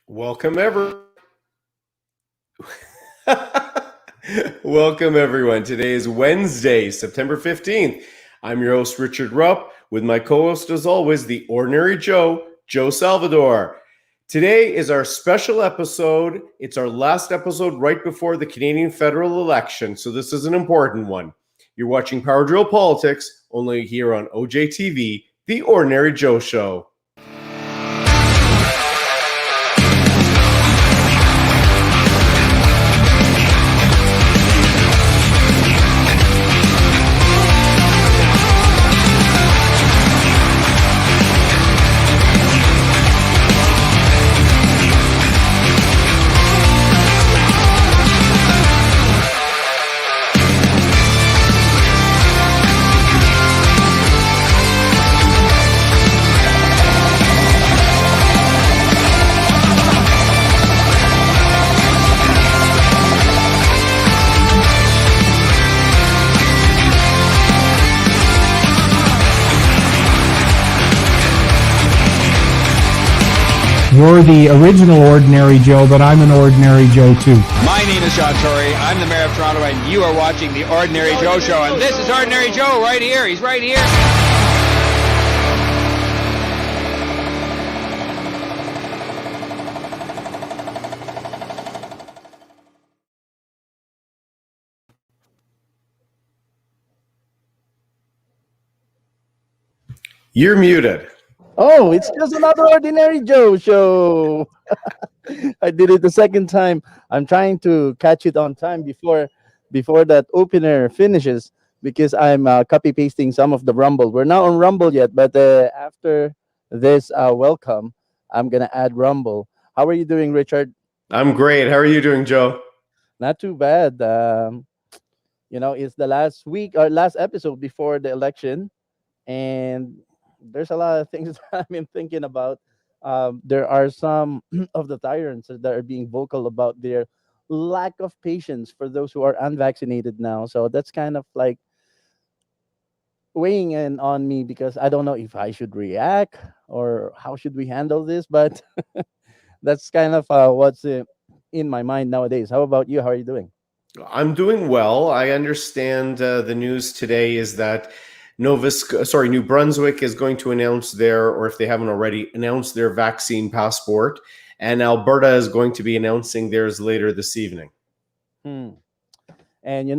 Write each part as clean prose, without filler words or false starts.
Welcome, Welcome, everyone. Today is Wednesday, September 15th. I'm your host, Richard Rupp, with my co-host, as always, the Ordinary Joe, Joe Salvador. Today is our special episode. It's our last episode right before the Canadian federal election, so this is an important one. You're watching Power Drill Politics, only here on OJTV, the Ordinary Joe Show. You're the original Ordinary Joe, but I'm an Ordinary Joe too. My name is John Tory. I'm the Mayor of Toronto, and you are watching the Ordinary Joe Show. And this is Ordinary Joe right here. He's right here. You're muted. Oh, it's just another Ordinary Joe show. I did it the second time. I'm trying to catch it on time before that opener finishes because I'm copy pasting some of the Rumble. We're not on Rumble yet, but after this welcome, I'm gonna add Rumble. How are you doing, Richard? I'm great. How are you doing, Joe? Not too bad. It's the last week or last episode before the election, and there's a lot of things that I've been thinking about. There are some of the tyrants that are being vocal about their lack of patience for those who are unvaccinated now. So that's kind of like weighing in on me because I don't know if I should react or how should we handle this. But that's kind of what's in my mind nowadays. How about you? How are you doing? I'm doing well. I understand the news today is that New Brunswick is going to announce their, or if they haven't already, announced their vaccine passport, and Alberta is going to be announcing theirs later this evening. Hmm. And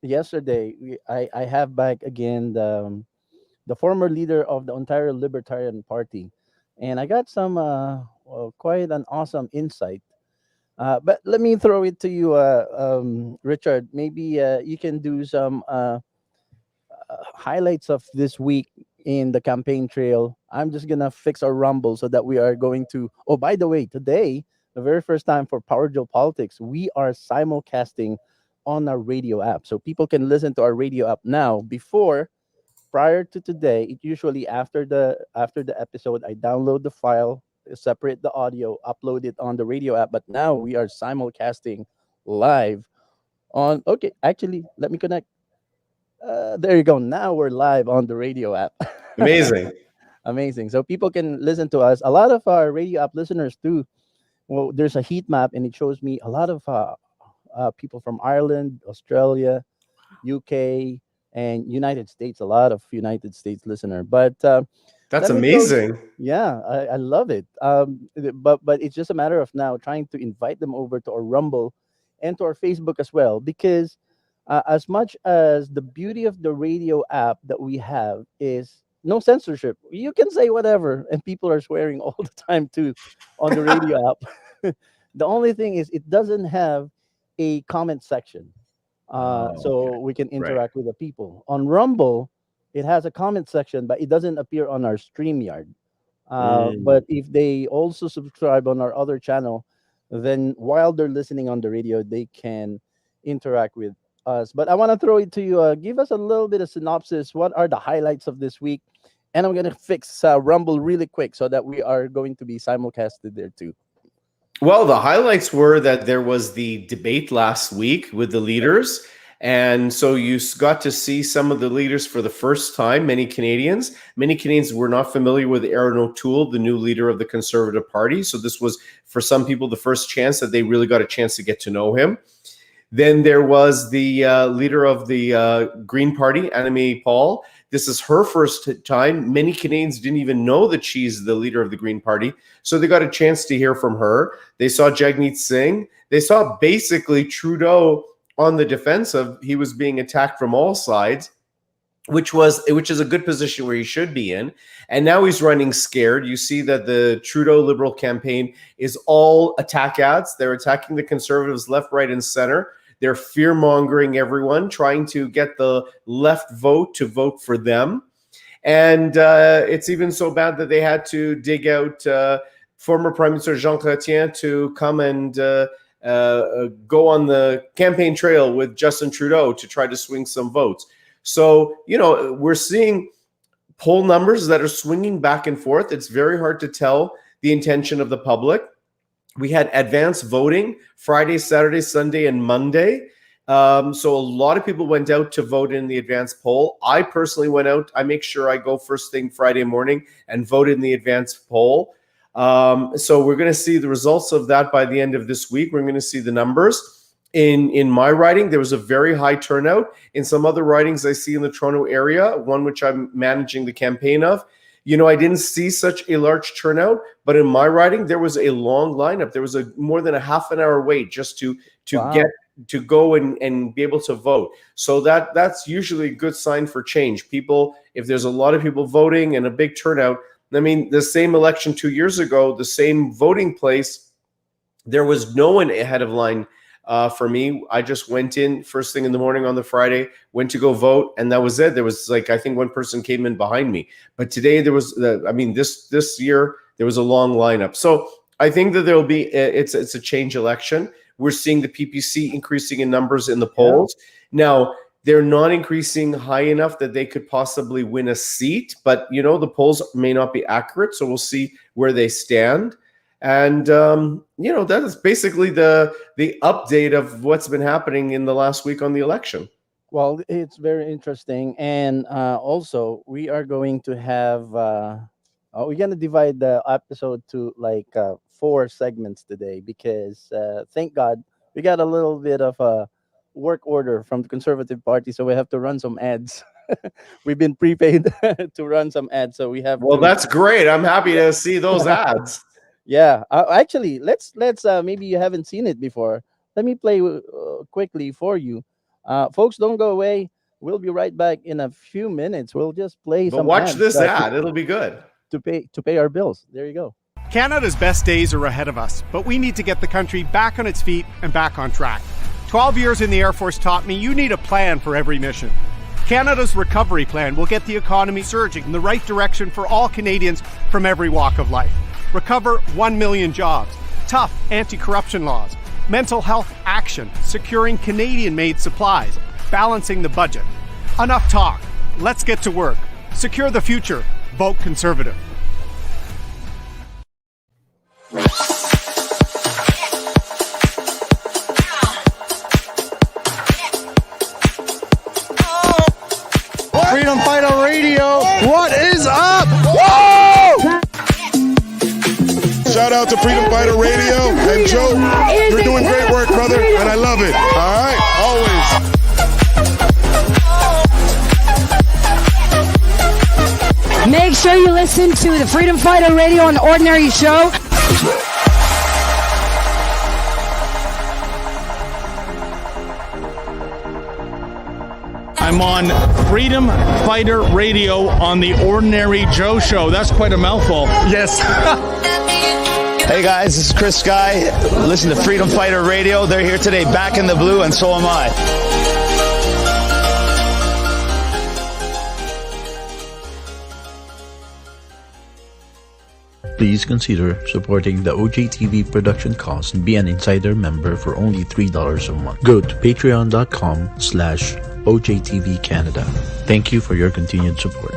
yesterday I have back again the former leader of the Ontario Libertarian Party, and I got some quite an awesome insight. But let me throw it to you, Richard. Maybe you can do some highlights of this week in the campaign trail. I'm just gonna fix our rumble so that we are going to. Oh, by the way, today, the very first time for Power Joe Politics, we are simulcasting on our radio app, so people can listen to our radio app now. Before, prior to today, it usually after the episode, I download the file, separate the audio, upload it on the radio app. But now we are simulcasting live on. Okay, actually, let me connect. There you go. Now we're live on the radio app. Amazing. Amazing. So people can listen to us. A lot of our radio app listeners too. Well, there's a heat map and it shows me a lot of people from Ireland, Australia, UK, and United States. A lot of United States listener. But That's let me throw. amazing. Yeah, I love it. But it's just a matter of now trying to invite them over to our Rumble and to our Facebook as well, because as much as the beauty of the radio app that we have is no censorship, you can say whatever, and people are swearing all the time too on the radio app. The only thing is it doesn't have a comment section, Oh, okay. so we can Right. interact with the people. On Rumble, it has a comment section, but it doesn't appear on our StreamYard. Mm. But if they also subscribe on our other channel, then while they're listening on the radio, they can interact with us. But I want to throw it to you. Give us a little bit of synopsis. What are the highlights of this week? And I'm going to fix Rumble really quick so that we are going to be simulcasted there too. Well, the highlights were that there was the debate last week with the leaders. And so you got to see some of the leaders for the first time, many Canadians. Many Canadians were not familiar with Aaron O'Toole, the new leader of the Conservative Party. So this was, for some people, the first chance that they really got a chance to get to know him. Then there was the leader of the Green Party, Annamie Paul. This is her first time. Many Canadians didn't even know that she's the leader of the Green Party. So they got a chance to hear from her. They saw Jagmeet Singh. They saw basically Trudeau on the defensive. He was being attacked from all sides, which is a good position where he should be in. And now he's running scared. You see that the Trudeau Liberal campaign is all attack ads. They're attacking the Conservatives left, right, and center. They're fear-mongering everyone, trying to get the left vote to vote for them. And it's even so bad that they had to dig out former Prime Minister Jean Chrétien to come and go on the campaign trail with Justin Trudeau to try to swing some votes. So, we're seeing poll numbers that are swinging back and forth. It's very hard to tell the intention of the public. We had advanced voting Friday, Saturday, Sunday, and Monday. So a lot of people went out to vote in the advanced poll. I personally went out. I make sure I go first thing Friday morning and vote in the advanced poll. So we're going to see the results of that by the end of this week. We're going to see the numbers. In my riding, there was a very high turnout. In some other ridings I see in the Toronto area, one which I'm managing the campaign of, I didn't see such a large turnout, but in my riding, there was a long lineup. There was more than a half an hour wait just to Wow. get to go and be able to vote. So that's usually a good sign for change. People, if there's a lot of people voting and a big turnout, I mean, the same election 2 years ago, the same voting place, there was no one ahead of line. For me, I just went in first thing in the morning on the Friday, went to go vote, and that was it. There was I think one person came in behind me. But today there was, this year there was a long lineup. So I think that there will be, it's a change election. We're seeing the PPC increasing in numbers in the polls. Now, they're not increasing high enough that they could possibly win a seat. But, the polls may not be accurate. So we'll see where they stand. And, that is basically the update of what's been happening in the last week on the election. Well, it's very interesting, and also we are going to have we're gonna divide the episode to like 4 segments today because thank God we got a little bit of a work order from the Conservative Party, so we have to run some ads. We've been prepaid to run some ads, so we have. Well, to. that's great. I'm happy to see those ads. Yeah, actually, let's maybe you haven't seen it before. Let me play quickly for you, folks. Don't go away. We'll be right back in a few minutes. We'll just play But some watch ads, this ad. It'll be good. to pay our bills. There you go. Canada's best days are ahead of us, but we need to get the country back on its feet and back on track. 12 years in the Air Force taught me you need a plan for every mission. Canada's recovery plan will get the economy surging in the right direction for all Canadians from every walk of life. Recover 1 million jobs, tough anti-corruption laws, mental health action, securing Canadian-made supplies, balancing the budget. Enough talk. Let's get to work. Secure the future. Vote Conservative. Freedom Fighter Radio, what is up? Whoa! Shout out to Freedom Fighter Radio and Joe. You're doing great work, brother, and I love it. All right, always. Make sure you listen to the Freedom Fighter Radio on the Ordinary Show. I'm on Freedom Fighter Radio on the Ordinary Joe Show. That's quite a mouthful. Yes. Hey guys, this is Chris Sky. Listen to Freedom Fighter Radio. They're here today, back in the blue, and so am I. Please consider supporting the OJTV production costs and be an insider member for only $3 a month. Go to patreon.com/OJTV Canada. Thank you for your continued support.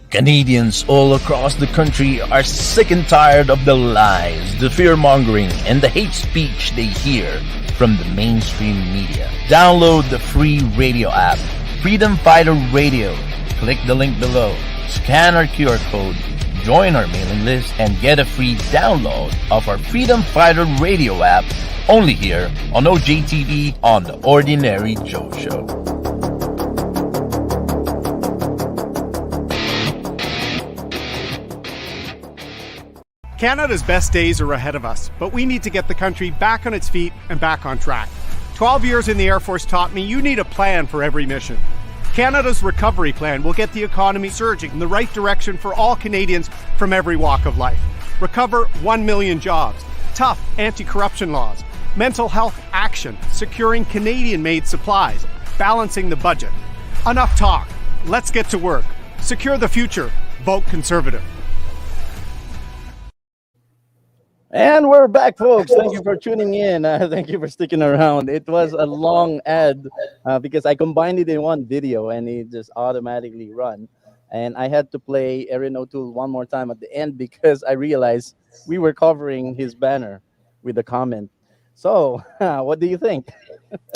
Canadians all across the country are sick and tired of the lies, the fear-mongering, and the hate speech they hear from the mainstream media. Download the free radio app, Freedom Fighter Radio. Click the link below, scan our QR code, join our mailing list, and get a free download of our Freedom Fighter Radio app only here on OJTV on The Ordinary Joe Show. Canada's best days are ahead of us, but we need to get the country back on its feet and back on track. 12 years in the Air Force taught me you need a plan for every mission. Canada's recovery plan will get the economy surging in the right direction for all Canadians from every walk of life. Recover 1 million jobs, tough anti-corruption laws, mental health action, securing Canadian-made supplies, balancing the budget. Enough talk. Let's get to work. Secure the future. Vote Conservative. And we're back, folks. Thank you for tuning in. Thank you for sticking around. It was a long ad because I combined it in one video and it just automatically run. And I had to play Erin O'Toole one more time at the end because I realized we were covering his banner with a comment. So, what do you think?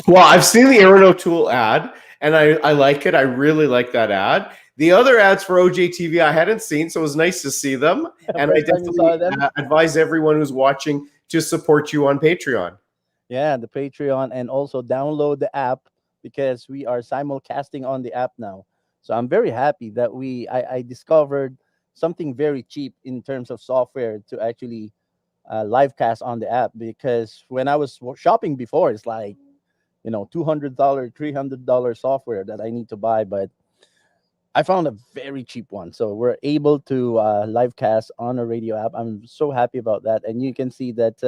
Well, I've seen the Erin O'Toole ad, and I like it. I really like that ad. The other ads for OJTV I hadn't seen, so it was nice to see them. And I definitely advise everyone who's watching to support you on Patreon. Yeah, the Patreon, and also download the app because we are simulcasting on the app now. So I'm very happy that I discovered something very cheap in terms of software to actually live cast on the app, because when I was shopping before, it's like, $200, $300 software that I need to buy, but I found a very cheap one. So we're able to live cast on a radio app. I'm so happy about that. And you can see that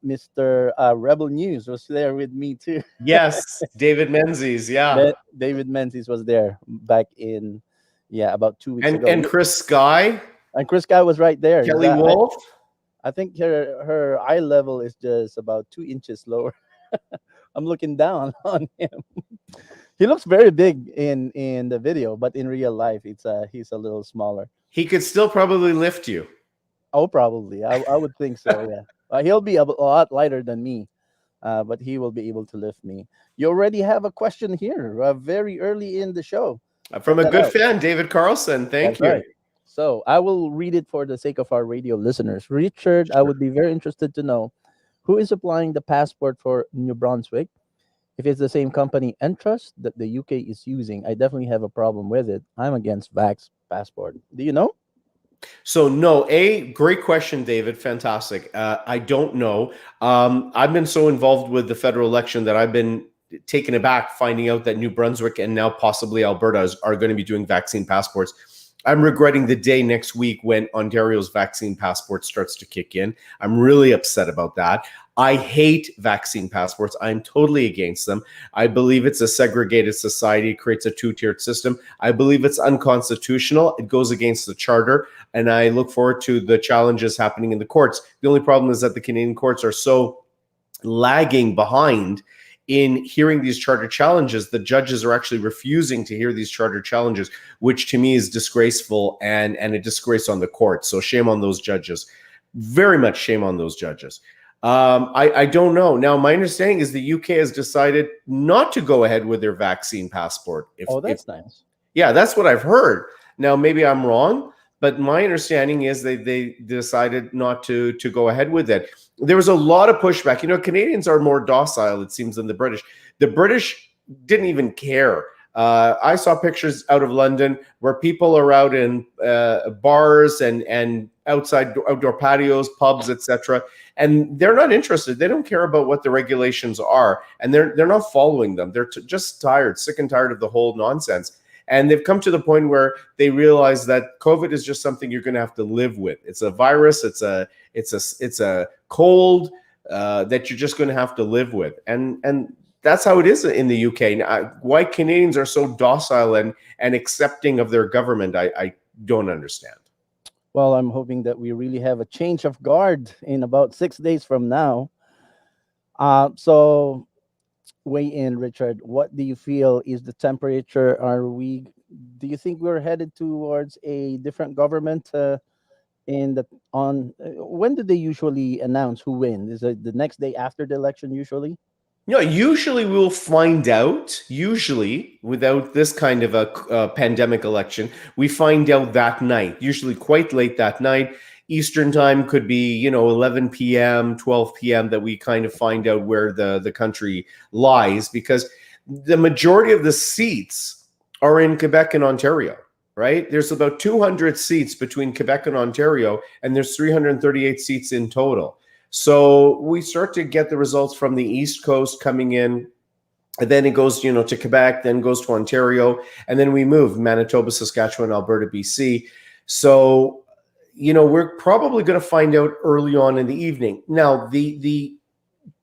Mr. Rebel News was there with me too. Yes, David Menzies. Yeah. David Menzies was there back in Yeah, about 2 weeks ago. And Chris Sky, And Chris Guy was right there. Kelly Wolf. I think her eye level is just about 2 inches lower. I'm looking down on him. He looks very big in the video, but in real life, he's a little smaller. He could still probably lift you. Oh, probably. I would think so. Yeah, he'll be a lot lighter than me, but he will be able to lift me. You already have a question here, very early in the show. From a good fan, David Carlson. Thank you. Right. So I will read it for the sake of our radio listeners. Richard, I would be very interested to know who is applying the passport for New Brunswick. If it's the same company Entrust that the UK is using, I definitely have a problem with it. I'm against Vax passport. Do you know? So no, great question, David. Fantastic. I don't know. I've been so involved with the federal election that I've been taken aback finding out that New Brunswick and now possibly Alberta are going to be doing vaccine passports. I'm regretting the day next week when Ontario's vaccine passport starts to kick in. I'm really upset about that. I hate vaccine passports. I'm totally against them. I believe it's a segregated society. It creates a two-tiered system. I believe it's unconstitutional. It goes against the charter, and I look forward to the challenges happening in the courts. The only problem is that the Canadian courts are so lagging behind in hearing these charter challenges. The judges are actually refusing to hear these charter challenges, which to me is disgraceful and a disgrace on the court. So shame on those judges. Very much shame on those judges. I don't know. Now, my understanding is the UK has decided not to go ahead with their vaccine passport. That's nice. Yeah, that's what I've heard. Now, maybe I'm wrong, but my understanding is they decided not to go ahead with it. There was a lot of pushback. You know, Canadians are more docile, it seems, than the British. The British didn't even care. I saw pictures out of London where people are out in bars and outdoor patios, pubs, etc., and they're not interested. They don't care about what the regulations are, and they're not following them. They're just tired, sick and tired of the whole nonsense. And they've come to the point where they realize that COVID is just something you're going to have to live with. It's a virus. It's a cold that you're just going to have to live with. And that's how it is in the UK. Why Canadians are so docile and accepting of their government, I don't understand. Well, I'm hoping that we really have a change of guard in about 6 days from now. So weigh in, Richard. What do you feel is the temperature? Do you think we're headed towards a different government when do they usually announce who wins? Is it the next day after the election usually? No, usually we'll find out, without this kind of a pandemic election, we find out that night, usually quite late that night. Eastern time could be, 11 p.m., 12 p.m. that we kind of find out where the country lies, because the majority of the seats are in Quebec and Ontario, right? There's about 200 seats between Quebec and Ontario, and there's 338 seats in total. So we start to get the results from the East Coast coming in, and then it goes, to Quebec, then goes to Ontario, and then we move Manitoba, Saskatchewan, Alberta, BC. So, we're probably going to find out early on in the evening. Now, the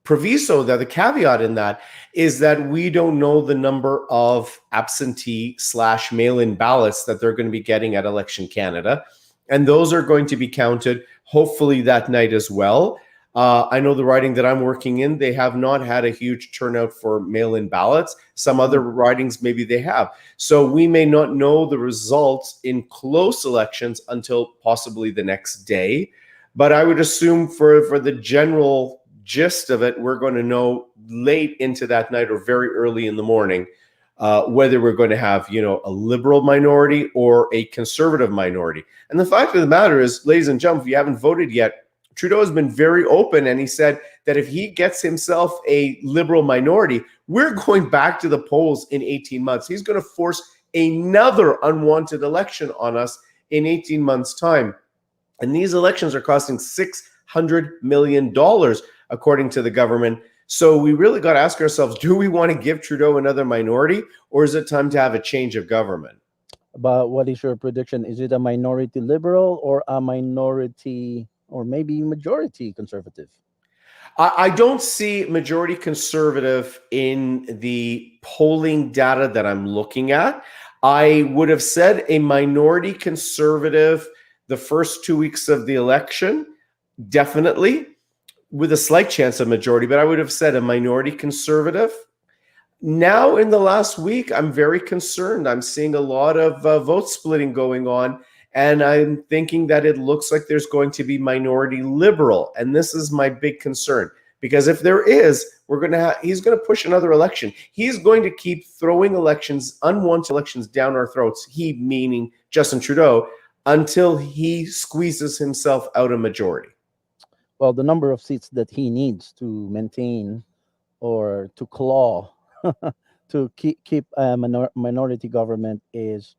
proviso, the caveat in that is that we don't know the number of absentee/mail-in ballots that they're going to be getting at Election Canada, and those are going to be counted hopefully that night as well. I know the riding that I'm working in, they have not had a huge turnout for mail-in ballots. Some other ridings, maybe they have. So we may not know the results in close elections until possibly the next day. But I would assume for the general gist of it, we're going to know late into that night or very early in the morning whether we're going to have, a liberal minority or a conservative minority. And the fact of the matter is, ladies and gentlemen, if you haven't voted yet, Trudeau has been very open, and he said that if he gets himself a liberal minority, we're going back to the polls in 18 months. He's going to force another unwanted election on us in 18 months' time. And these elections are costing $600 million, according to the government. So we really got to ask ourselves, do we want to give Trudeau another minority, or is it time to have a change of government? But what is your prediction? Is it a minority liberal or a minority or maybe majority conservative? I don't see majority conservative in the polling data that I'm looking at. I would have said a minority conservative the first 2 weeks of the election, definitely, with a slight chance of majority, but I would have said a minority conservative. Now, in the last week, I'm very concerned. I'm seeing a lot of vote splitting going on, and I'm thinking that it looks like there's going to be minority liberal, and this is my big concern. Because if there is, he's going to push another election. He's going to keep throwing unwanted elections down our throats. He meaning Justin Trudeau, until he squeezes himself out a majority. Well, the number of seats that he needs to maintain or to claw to keep a minority government is,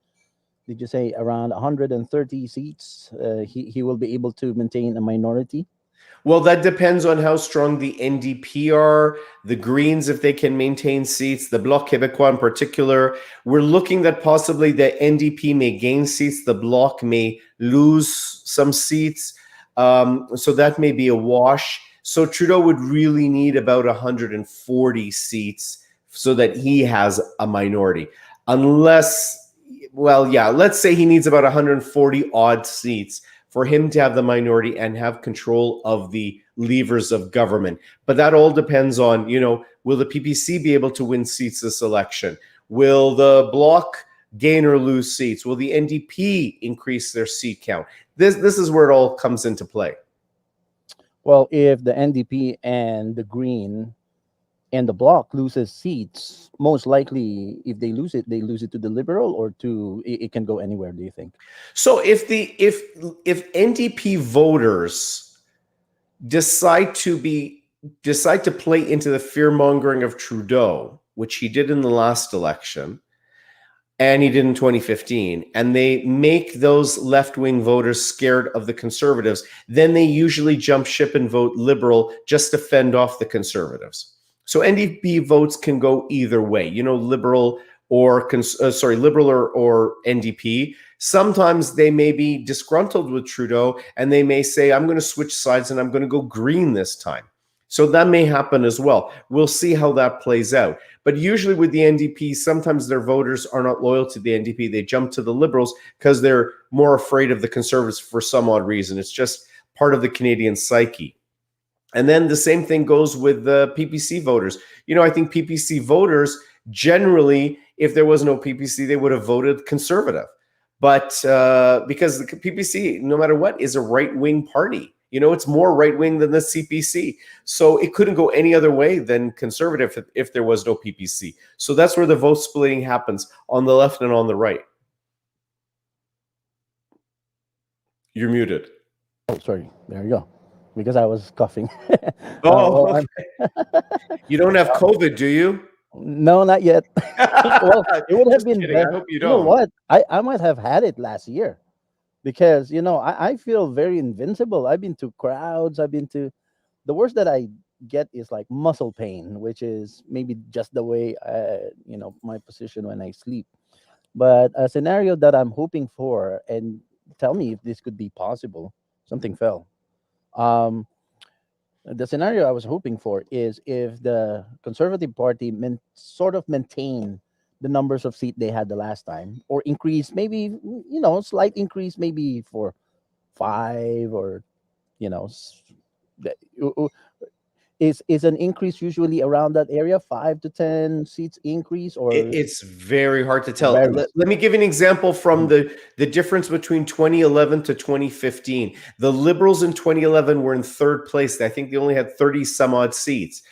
did you say around 130 seats? He will be able to maintain a minority. Well, that depends on how strong the NDP are, the Greens, if they can maintain seats, the Bloc Québécois in particular. We're looking that possibly the NDP may gain seats, the Bloc may lose some seats. So that may be a wash. So Trudeau would really need about 140 seats so that he has a minority. Unless, well, yeah, let's say he needs about 140 odd seats for him to have the minority and have control of the levers of government. But that all depends on, will the PPC be able to win seats this election? Will the Bloc gain or lose seats? Will the NDP increase their seat count? This is where it all comes into play. Well, if the NDP and the Green and the Bloc loses seats, most likely, if they lose it to the Liberal, or to it can go anywhere. Do you think? So if NDP voters decide to play into the fear mongering of Trudeau, which he did in the last election, and he did in 2015, and they make those left-wing voters scared of the Conservatives, then they usually jump ship and vote Liberal just to fend off the Conservatives. So NDP votes can go either way, Liberal or NDP. Sometimes they may be disgruntled with Trudeau and they may say, I'm going to switch sides and I'm going to go Green this time. So that may happen as well. We'll see how that plays out. But usually with the NDP, sometimes their voters are not loyal to the NDP. They jump to the Liberals because they're more afraid of the Conservatives for some odd reason. It's just part of the Canadian psyche. And then the same thing goes with the PPC voters. I think PPC voters generally, if there was no PPC, they would have voted Conservative. But because the PPC, no matter what, is a right-wing party. It's more right-wing than the CPC. So it couldn't go any other way than Conservative if there was no PPC. So that's where the vote splitting happens, on the left and on the right. You're muted. Oh, sorry. There you go. Because I was coughing. Okay. You don't have COVID, do you? No, not yet. Well, it would have been better. I hope you don't. You know what? I might have had it last year, because I feel very invincible. I've been to crowds. The worst that I get is like muscle pain, which is maybe just the way my position when I sleep. But a scenario that I'm hoping for, and tell me if this could be possible. Something fell. The scenario I was hoping for is if the Conservative Party sort of maintain the numbers of seats they had the last time, or increase, maybe, slight increase, maybe for 5, or is an increase usually around that area, 5 to 10 seats increase, or it's very hard to tell. Let me give you an example from the difference between 2011 to 2015. The Liberals in 2011 were in third place. I think they only had 30 some odd seats.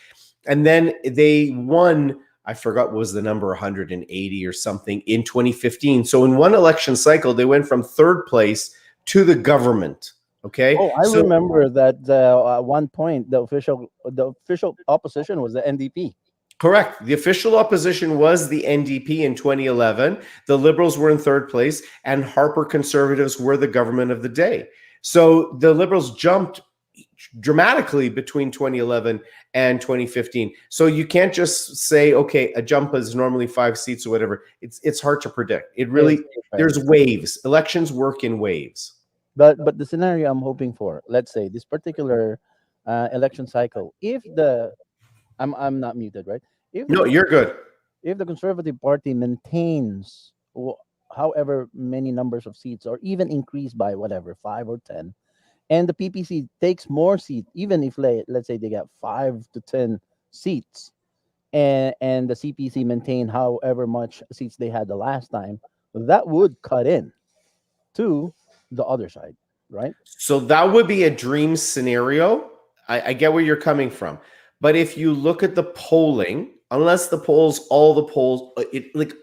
And then they won, I forgot what was the number, 180 or something in 2015. So in one election cycle, they went from third place to the government. Okay. Oh, I remember that at one point the official opposition was the NDP. Correct. The official opposition was the NDP in 2011. The Liberals were in third place, and Harper Conservatives were the government of the day. So the Liberals jumped dramatically between 2011 and 2015. So you can't just say, okay, a jump is normally 5 seats or whatever. It's hard to predict. It really, there's waves. Elections work in waves. But the scenario I'm hoping for, let's say this particular election cycle, if I'm not muted, right? No, you're good. If the Conservative Party maintains wh- however many numbers of seats, or even increase by whatever 5 or 10, and the PPC takes more seats, even if let's say they got 5 to 10 seats, and the CPC maintain however much seats they had the last time, that would cut in to the other side, right? So that would be a dream scenario. I get where you're coming from. But if you look at the polling, unless the polls, all the polls,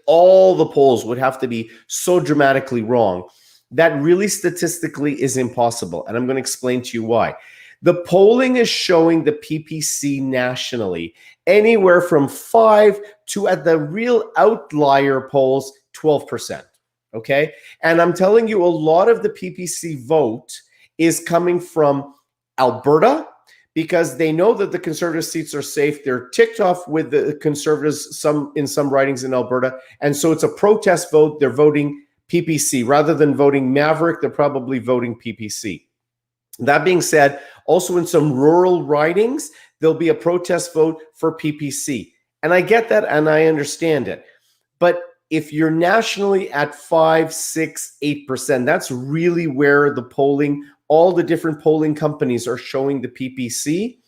all the polls would have to be so dramatically wrong, that really statistically is impossible. And I'm going to explain to you why. The polling is showing the PPC nationally anywhere from 5 to, at the real outlier polls, 12%. Okay. And I'm telling you, a lot of the PPC vote is coming from Alberta because they know that the Conservative seats are safe. They're ticked off with the Conservatives in some ridings in Alberta. And so it's a protest vote. They're voting PPC. Rather than voting Maverick, they're probably voting PPC. That being said, also in some rural ridings, there'll be a protest vote for PPC. And I get that and I understand it. But if you're nationally at 5, 6, 8%, that's really where the polling, all the different polling companies are showing the PPC.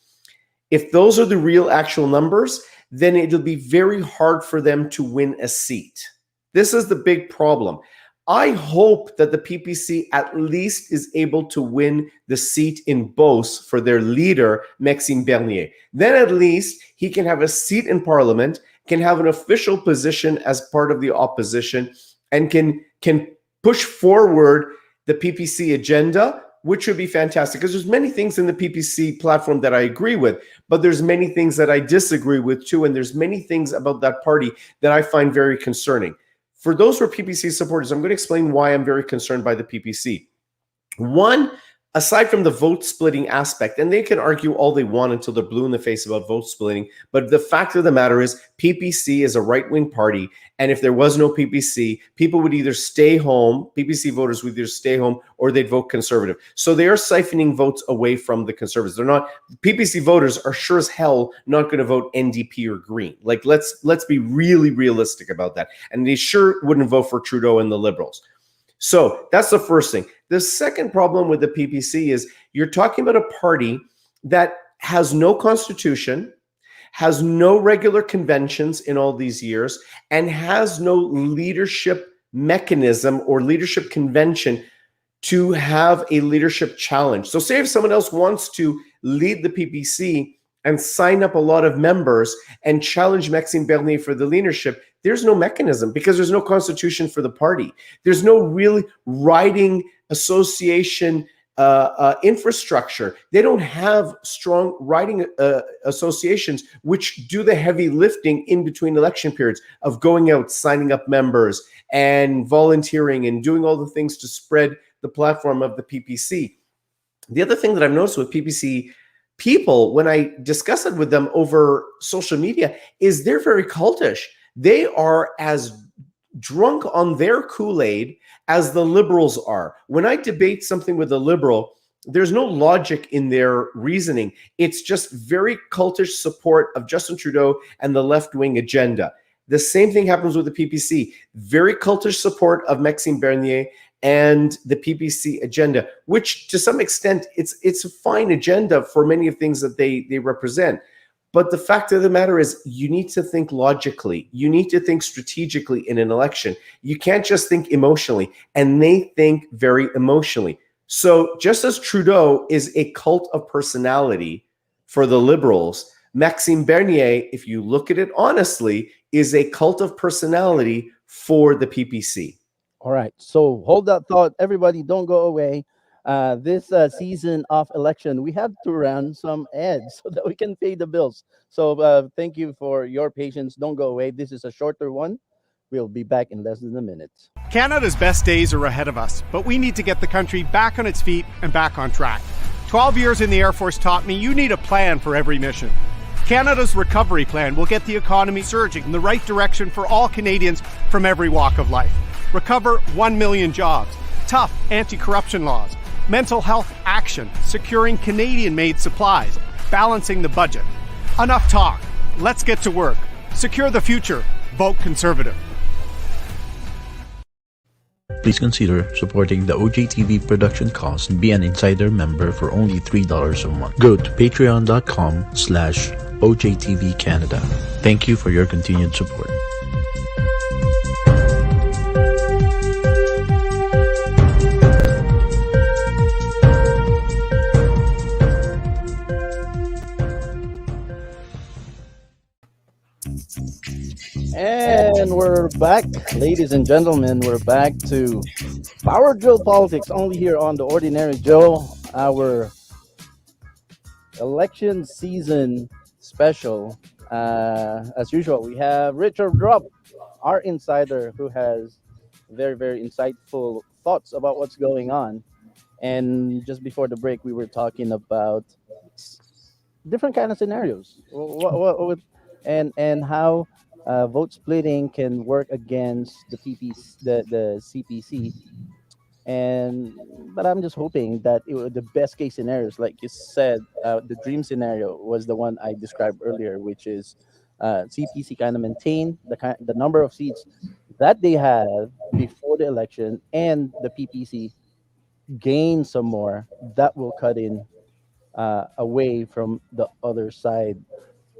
If those are the real actual numbers, then it'll be very hard for them to win a seat. This is the big problem. I hope that the PPC at least is able to win the seat in Beauce for their leader, Maxime Bernier. Then at least he can have a seat in Parliament, can have an official position as part of the opposition, and can push forward the PPC agenda, which would be fantastic. Because there's many things in the PPC platform that I agree with, but there's many things that I disagree with too, and there's many things about that party that I find very concerning. For those who are PPC supporters, I'm going to explain why I'm very concerned by the PPC. One, aside from the vote splitting aspect, and they can argue all they want until they're blue in the face about vote splitting, but the fact of the matter is PPC is a right-wing party, and if there was no PPC, people would either stay home, PPC voters would either stay home or they'd vote Conservative. So they are siphoning votes away from the Conservatives. They're not, PPC voters are sure as hell not going to vote NDP or Green. Like, let's be really realistic about that. And they sure wouldn't vote for Trudeau and the Liberals. So that's the first thing. The second problem with the PPC is you're talking about a party that has no constitution, has no regular conventions in all these years, and has no leadership mechanism or leadership convention to have a leadership challenge. So say if someone else wants to lead the PPC and sign up a lot of members and challenge Maxime Bernier for the leadership, there's no mechanism because there's no constitution for the party. There's no really riding association infrastructure. They don't have strong riding associations which do the heavy lifting in between election periods of going out, signing up members and volunteering and doing all the things to spread the platform of the PPC. The other thing that I've noticed with PPC people, when I discuss it with them over social media, is they're very cultish. They are as drunk on their Kool-Aid as the Liberals are. When I debate something with a Liberal, there's no logic in their reasoning. It's just very cultish support of Justin Trudeau and the left-wing agenda. The same thing happens with the PPC. Very cultish support of Maxime Bernier and the PPC agenda, which to some extent, it's a fine agenda for many of things that they represent. But the fact of the matter is you need to think logically. You need to think strategically in an election. You can't just think emotionally, and they think very emotionally. So just as Trudeau is a cult of personality for the Liberals, Maxime Bernier, if you look at it honestly, is a cult of personality for the PPC. All right. So hold that thought. Everybody, don't go away. This season of election, we have to run some ads so that we can pay the bills. So thank you for your patience. Don't go away. This is a shorter one. We'll be back in less than a minute. Canada's best days are ahead of us, but we need to get the country back on its feet and back on track. 12 years in the Air Force taught me you need a plan for every mission. Canada's recovery plan will get the economy surging in the right direction for all Canadians from every walk of life. Recover 1 million jobs, tough anti-corruption laws, mental health action, securing Canadian-made supplies, balancing the budget. Enough talk. Let's get to work. Secure the future. Vote Conservative. please consider supporting the OJTV production costs and be an insider member for only $3 a month. Go to patreon.com/OJTV Canada. Thank you for your continued support. And we're back, ladies and gentlemen. We're back to Power Drill Politics, only here on the Ordinary Joe, our election season special. As usual, we have Richard Rupp, our insider, who has very, very insightful thoughts about what's going on. And just before the break, we were talking about different kind of scenarios, and how vote splitting can work against the the CPC. And but I'm just hoping that the best case scenarios, like you said, the dream scenario was the one I described earlier, which is CPC kind of maintain the number of seats that they have before the election, and the PPC gain some more that will cut in away from the other side.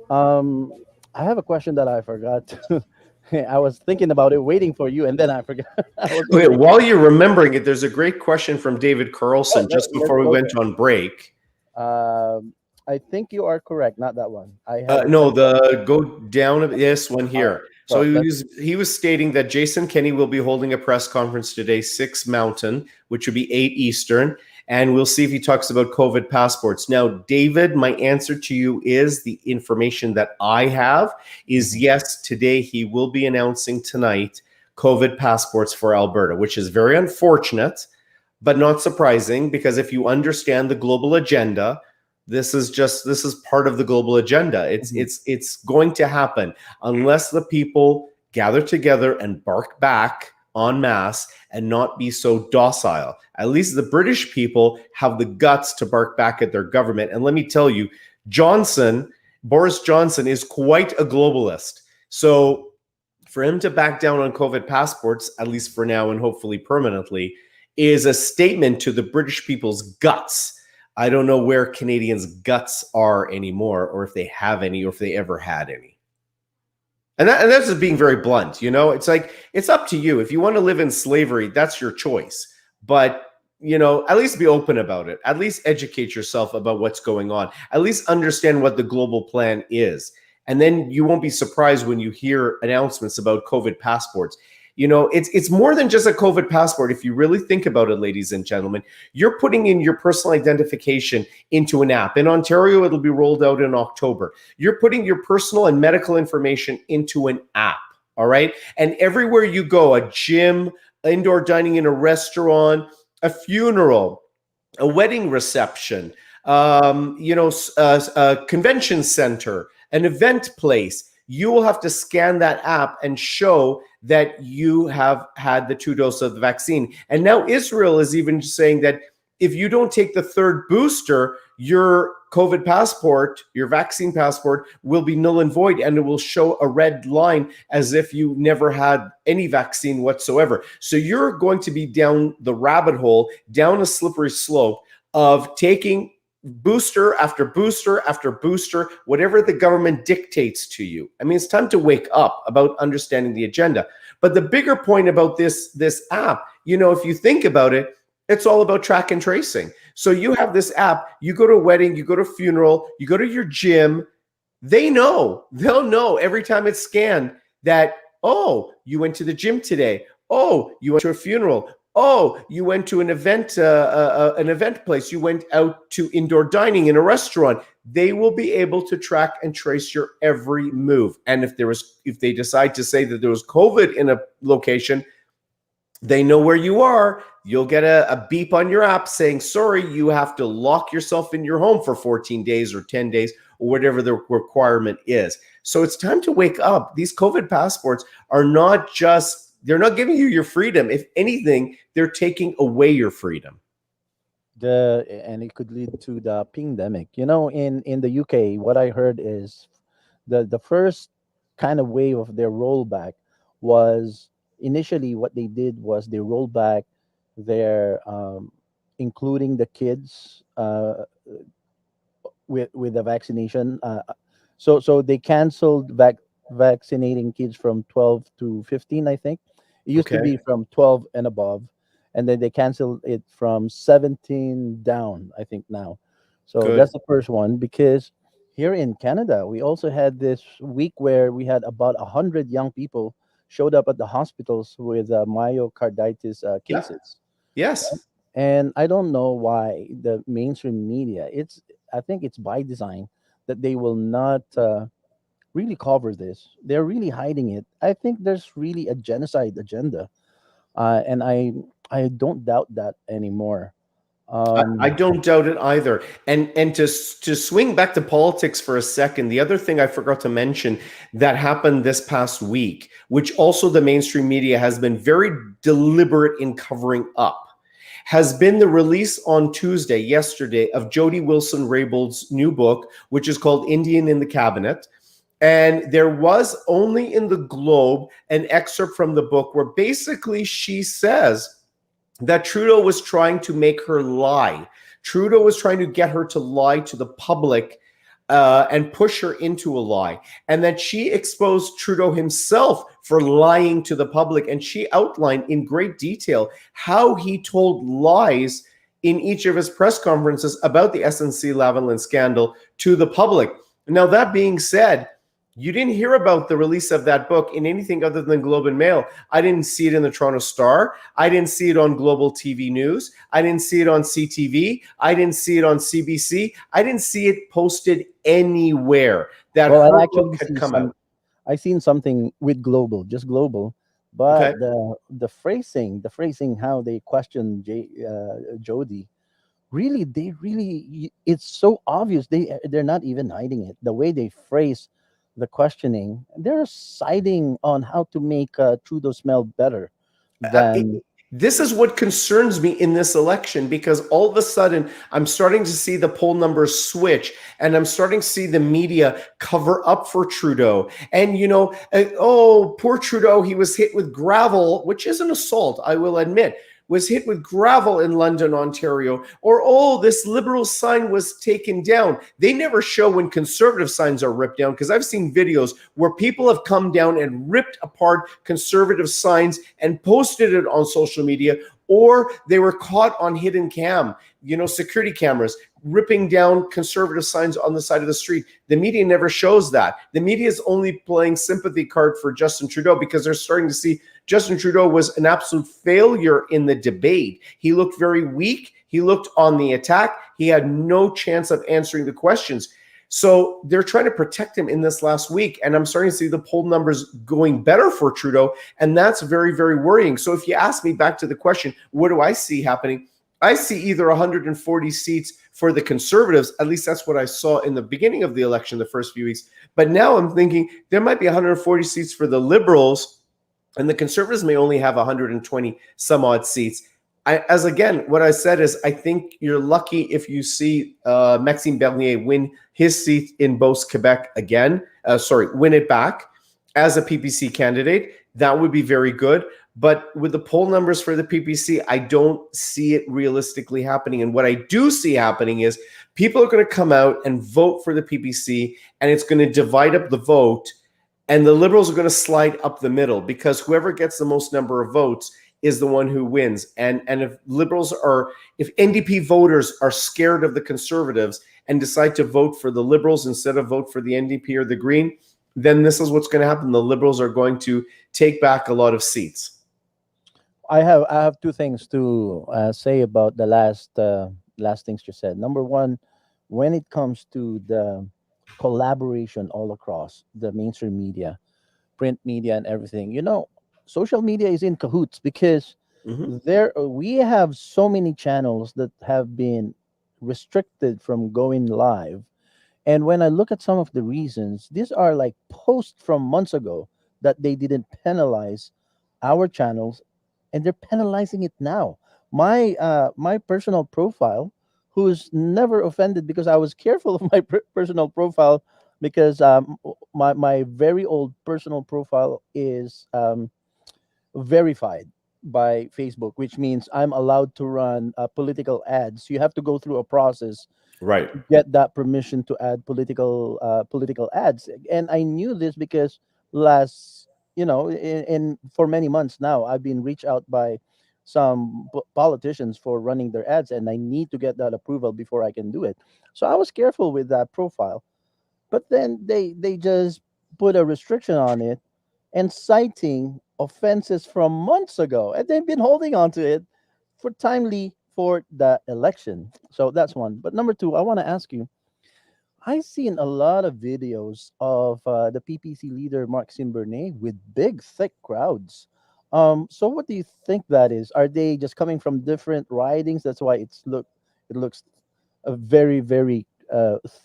Um, I have a question that I forgot. I was thinking about it, waiting for you, and then I forgot. I was Okay, thinking, while you're remembering it, there's a great question from David Carlson just before we went on break. I think you are correct. Not that one. I have No, the go down of this one here. So well, he was stating that Jason Kenney will be holding a press conference today, 6 Mountain, which would be 8 Eastern, and we'll see if he talks about COVID passports. Now, David, my answer to you is the information that I have is yes, today he will be announcing tonight COVID passports for Alberta, which is very unfortunate, but not surprising, because if you understand the global agenda, this is part of the global agenda. It's going to happen unless the people gather together and bark back en masse and not be so docile. At least the British people have the guts to bark back at their government. And let me tell you, Boris Johnson is quite a globalist. So for him to back down on COVID passports, at least for now and hopefully permanently, is a statement to the British people's guts. I don't know where Canadians' guts are anymore, or if they have any, or if they ever had any. And that's just being very blunt, you know? It's like, it's up to you. If you want to live in slavery, that's your choice. But, you know, at least be open about it. At least educate yourself about what's going on. At least understand what the global plan is. And then you won't be surprised when you hear announcements about COVID passports. You know, it's more than just a COVID passport. If you really think about it, ladies and gentlemen, you're putting in your personal identification into an app. In Ontario, it'll be rolled out in October. You're putting your personal and medical information into an app, all right? And everywhere you go, a gym, indoor dining in a restaurant, a funeral, a wedding reception, a convention center, an event place, you will have to scan that app and show that you have had the 2 doses of the vaccine. And now Israel is even saying that if you don't take the 3rd booster, your COVID passport, your vaccine passport, will be null and void, and it will show a red line as if you never had any vaccine whatsoever. So you're going to be down the rabbit hole, down a slippery slope of taking booster after booster after booster, whatever the government dictates to you. I mean, it's time to wake up about understanding the agenda. But the bigger point about this app, you know, if you think about it, it's all about track and tracing. So you have this app, you go to a wedding, you go to a funeral, you go to your gym, they'll know every time it's scanned that, oh, you went to the gym today. Oh, you went to a funeral. Oh, you went to an event place. You went out to indoor dining in a restaurant. They will be able to track and trace your every move. And if they decide to say that there was COVID in a location, they know where you are. You'll get a beep on your app saying, sorry, you have to lock yourself in your home for 14 days or 10 days or whatever the requirement is. So it's time to wake up. These COVID passports are they're not giving you your freedom. If anything, they're taking away your freedom. And it could lead to the pandemic. You know, in the UK, what I heard is the first kind of wave of their rollback was initially what they did was they rolled back their including the kids with the vaccination. So they canceled vaccinating kids from 12 to 15, I think. It used to Okay. be from 12 and above, and then they canceled it from 17 down, I think now. So Good. that's the first one, because here in Canada, we also had this week where we had about 100 young people showed up at the hospitals with myocarditis Yeah. cases. Yes. And I don't know why the mainstream media, I think it's by design that they will not really cover this. They're really hiding it. I think there's really a genocide agenda, and I don't doubt that anymore. I don't doubt it either. And to swing back to politics for a second, the other thing I forgot to mention that happened this past week, which also the mainstream media has been very deliberate in covering up, has been the release on Tuesday, yesterday, of Jody Wilson-Raybould's new book, which is called Indian in the Cabinet. And there was only in the Globe an excerpt from the book where basically she says that Trudeau was trying to make her lie. Trudeau was trying to get her to lie to the public and push her into a lie. And that she exposed Trudeau himself for lying to the public. And she outlined in great detail how he told lies in each of his press conferences about the SNC-Lavalin scandal to the public. Now, that being said, you didn't hear about the release of that book in anything other than Globe and Mail. I didn't see it in the Toronto Star. I didn't see it on Global TV News. I didn't see it on CTV. I didn't see it on CBC. I didn't see it posted anywhere that Well, her I book actually had see come out. I seen something with Global, just Global, Okay. but the phrasing, how they question Jody, really, it's so obvious. They're not even hiding it. The way they phrase the questioning, they're siding on how to make Trudeau smell better than. This is what concerns me in this election, because all of a sudden I'm starting to see the poll numbers switch, and I'm starting to see the media cover up for Trudeau. And, oh, poor Trudeau, he was hit with gravel, which is an assault, I will admit, was hit with gravel in London, Ontario. Or, oh, this Liberal sign was taken down. They never show when Conservative signs are ripped down, because I've seen videos where people have come down and ripped apart Conservative signs and posted it on social media, or they were caught on hidden cam, security cameras, ripping down Conservative signs on the side of the street. The media never shows that. The media is only playing sympathy card for Justin Trudeau, because they're starting to see Justin Trudeau was an absolute failure in the debate. He looked very weak. He looked on the attack. He had no chance of answering the questions. So they're trying to protect him in this last week. And I'm starting to see the poll numbers going better for Trudeau. And that's very, very worrying. So if you ask me, back to the question, what do I see happening? I see either 140 seats for the Conservatives. At least that's what I saw in the beginning of the election, the first few weeks. But now I'm thinking there might be 140 seats for the Liberals, and the Conservatives may only have 120 some odd seats. What I said is, I think you're lucky if you see Maxime Bernier win his seat in Beauce, Quebec again. Win it back as a PPC candidate. That would be very good. But with the poll numbers for the PPC, I don't see it realistically happening. And what I do see happening is people are going to come out and vote for the PPC, and it's going to divide up the vote. And the Liberals are going to slide up the middle, because whoever gets the most number of votes is the one who wins. And if NDP voters are scared of the Conservatives and decide to vote for the Liberals instead of vote for the NDP or the Green, then this is what's going to happen. The Liberals are going to take back a lot of seats. I have two things to say about the last things you said. Number one, when it comes to the collaboration all across the mainstream media, print media, and everything, social media is in cahoots, because we have so many channels that have been restricted from going live. And when I look at some of the reasons, these are like posts from months ago that they didn't penalize our channels, and they're penalizing it now. My personal profile, who's never offended, because I was careful of my personal profile, because my very old personal profile is verified by Facebook, which means I'm allowed to run political ads. You have to go through a process Right. to get that permission to add political ads. And I knew this because last, in for many months now, I've been reached out by some politicians for running their ads, and I need to get that approval before I can do it. So I was careful with that profile, but then they just put a restriction on it and citing offenses from months ago, and they've been holding on to it for timely for the election. So that's one. But number two, I want to ask you, I've seen a lot of videos of the PPC leader Maxime Bernier with big, thick crowds. So what do you think that is? Are they just coming from different ridings? That's why it looks a very, very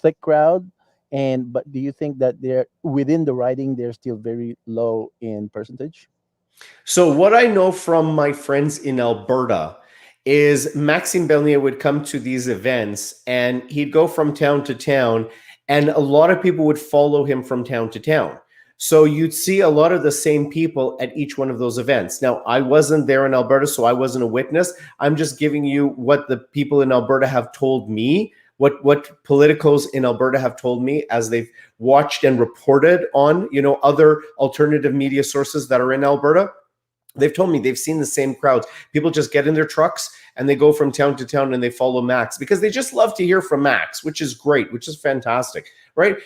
thick crowd. And but do you think that they're within the riding? They're still very low in percentage. So what I know from my friends in Alberta is Maxime Bernier would come to these events and he'd go from town to town, and a lot of people would follow him from town to town. So you'd see a lot of the same people at each one of those events. Now, I wasn't there in Alberta, so I wasn't a witness. I'm just giving you what the people in Alberta have told me, what politicos in Alberta have told me as they've watched and reported on, other alternative media sources that are in Alberta. They've told me they've seen the same crowds. People just get in their trucks and they go from town to town and they follow Max because they just love to hear from Max, which is great, which is fantastic, right?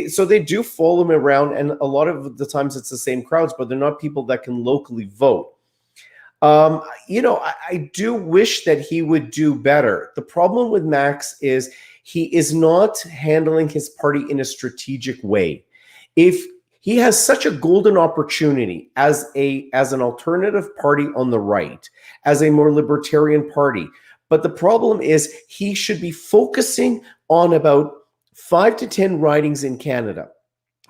So they do follow him around, and a lot of the times it's the same crowds, but they're not people that can locally vote. I do wish that he would do better. The problem with Max is he is not handling his party in a strategic way. If he has such a golden opportunity as an alternative party on the right, as a more libertarian party. But the problem is he should be focusing on about 5 to 10 ridings in Canada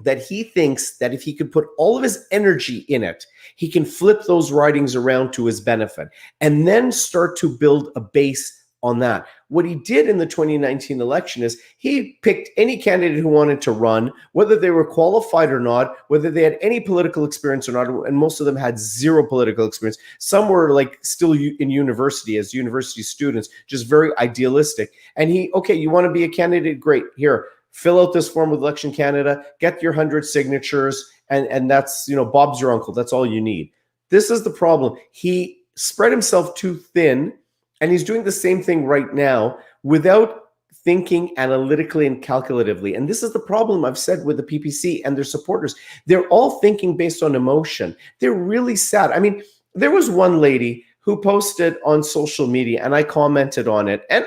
that he thinks that if he could put all of his energy in it, he can flip those ridings around to his benefit and then start to build a base on that. What he did in the 2019 election is he picked any candidate who wanted to run, whether they were qualified or not, whether they had any political experience or not, and most of them had zero political experience. Some were like still in university as university students, just very idealistic. And you want to be a candidate? Great. Here, fill out this form with Election Canada, get your 100 signatures, and that's, Bob's your uncle. That's all you need. This is the problem. He spread himself too thin, and he's doing the same thing right now without thinking analytically and calculatively. And this is the problem I've said with the PPC and their supporters. They're all thinking based on emotion. They're really sad. I mean, there was one lady who posted on social media, and I commented on it. And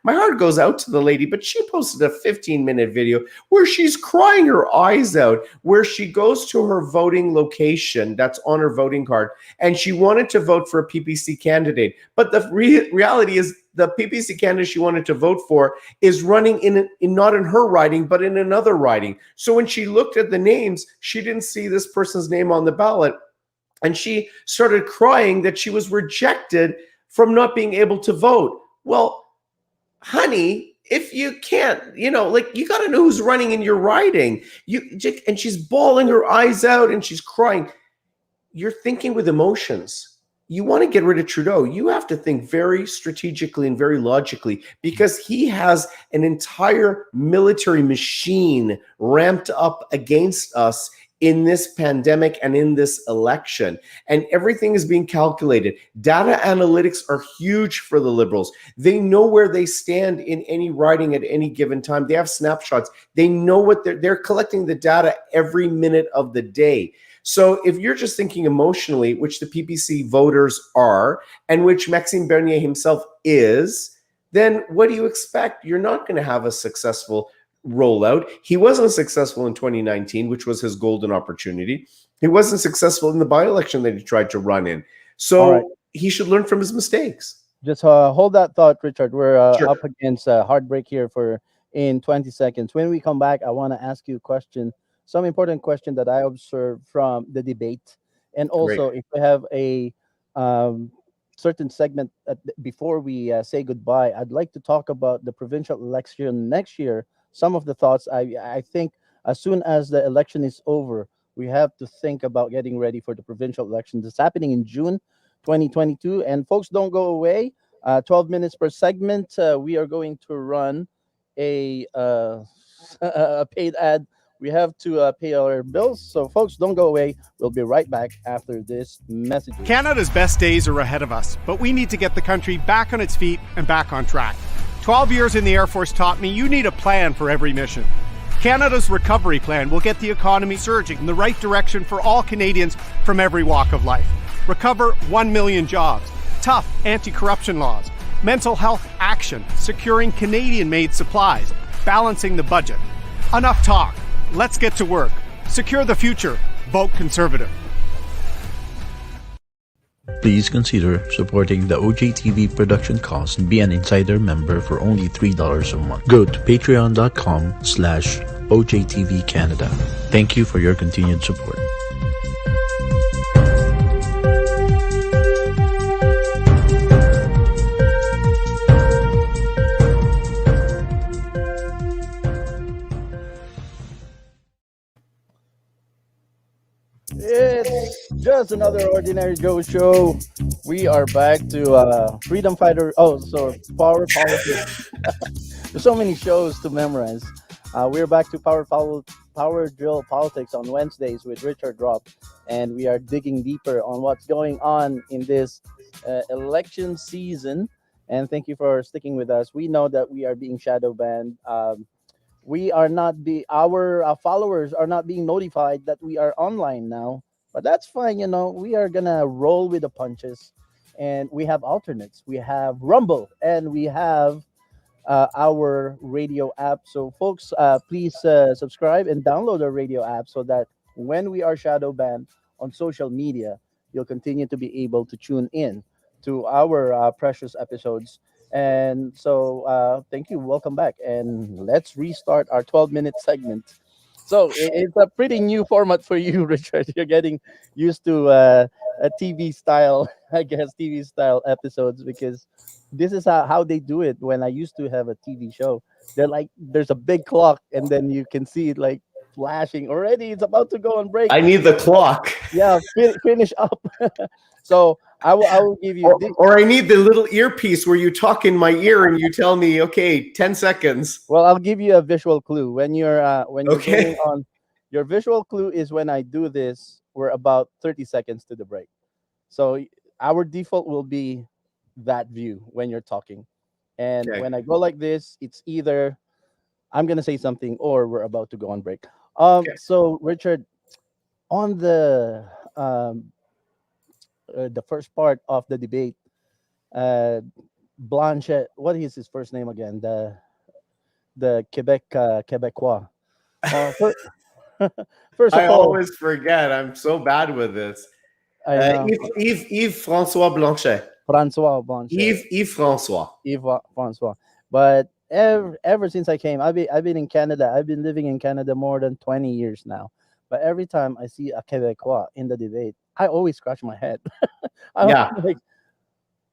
my heart goes out to the lady, but she posted a 15-minute video where she's crying her eyes out, where she goes to her voting location that's on her voting card, and she wanted to vote for a PPC candidate. But the reality is the PPC candidate she wanted to vote for is running in not in her riding, but in another riding. So when she looked at the names, she didn't see this person's name on the ballot. And she started crying that she was rejected from not being able to vote. Well, honey, if you can't, you got to know who's running in your riding. And she's bawling her eyes out and she's crying. You're thinking with emotions. You want to get rid of Trudeau. You have to think very strategically and very logically, because he has an entire military machine ramped up against us in this pandemic and in this election. And everything is being calculated. Data analytics are huge for the Liberals. They know where they stand in any riding at any given time. They have snapshots. They know what they're collecting the data every minute of the day. So if you're just thinking emotionally, which the PPC voters are, and which Maxime Bernier himself is, then what do you expect? You're not going to have a successful rollout. He wasn't successful in 2019, which was his golden opportunity. He wasn't successful in the by-election that he tried to run in. So he should learn from his mistakes. Just hold that thought, Richard. We're Sure. up against a hard break here in 20 seconds. When we come back, I want to ask you a question, some important question that I observed from the debate. And also, if we have a certain segment before we say goodbye, I'd like to talk about the provincial election next year. Some of the thoughts I think as soon as the election is over, We have to think about getting ready for the provincial election that's happening in June 2022. And folks, don't go away. 12 minutes per segment. We are going to run a paid ad. We have to pay our bills. So, folks, don't go away. We'll be right back after this message. Canada's best days are ahead of us, but we need to get the country back on its feet and back on track. 12 years in the Air Force taught me you need a plan for every mission. Canada's recovery plan will get the economy surging in the right direction for all Canadians from every walk of life. Recover 1 million jobs, tough anti-corruption laws, mental health action, securing Canadian-made supplies, balancing the budget. Enough talk. Let's get to work. Secure the future. Vote Conservative. Please consider supporting the OJTV production costs and be an insider member for only $3 a month. Go to patreon.com/OJTV Canada. Thank you for your continued support. It's just another Ordinary Joe show. We are back to Freedom Fighter. Oh, so Power Politics. There's so many shows to memorize. We're back to Power Drill Politics on Wednesdays with Richard Rupp, and we are digging deeper on what's going on in this election season. And thank you for sticking with us. We know that we are being shadow banned. We are not our followers are not being notified that we are online now, but that's fine. We are gonna roll with the punches, and we have alternates. We have Rumble, and we have our radio app. So folks, please subscribe and download our radio app so that when we are shadow banned on social media, you'll continue to be able to tune in to our precious episodes. And so, thank you. Welcome back. And let's restart our 12-minute segment. So, it's a pretty new format for you, Richard. You're getting used to a TV style, I guess, TV style episodes, because this is how they do it. When I used to have a TV show, they're like, there's a big clock, and then you can see it like flashing already. It's about to go on break. I need the clock. Yeah, finish up. So, I will give you or I need the little earpiece where you talk in my ear and you tell me, okay, 10 seconds. Well, I'll give you a visual clue. When you're going on, your visual clue is when I do this, we're about 30 seconds to the break. So our default will be that view when you're talking. And when I go like this, it's either I'm gonna say something or we're about to go on break. So Richard, on the first part of the debate, Blanchet, what is his first name again? The Quebecois. First of I all, always forget. I'm so bad with this. Yves François Blanchet. Francois Blanchet. Yves François. Yves François. But ever since I came, I've been in Canada. I've been living in Canada more than 20 years now. But every time I see a Quebecois in the debate, I always scratch my head. I'm like,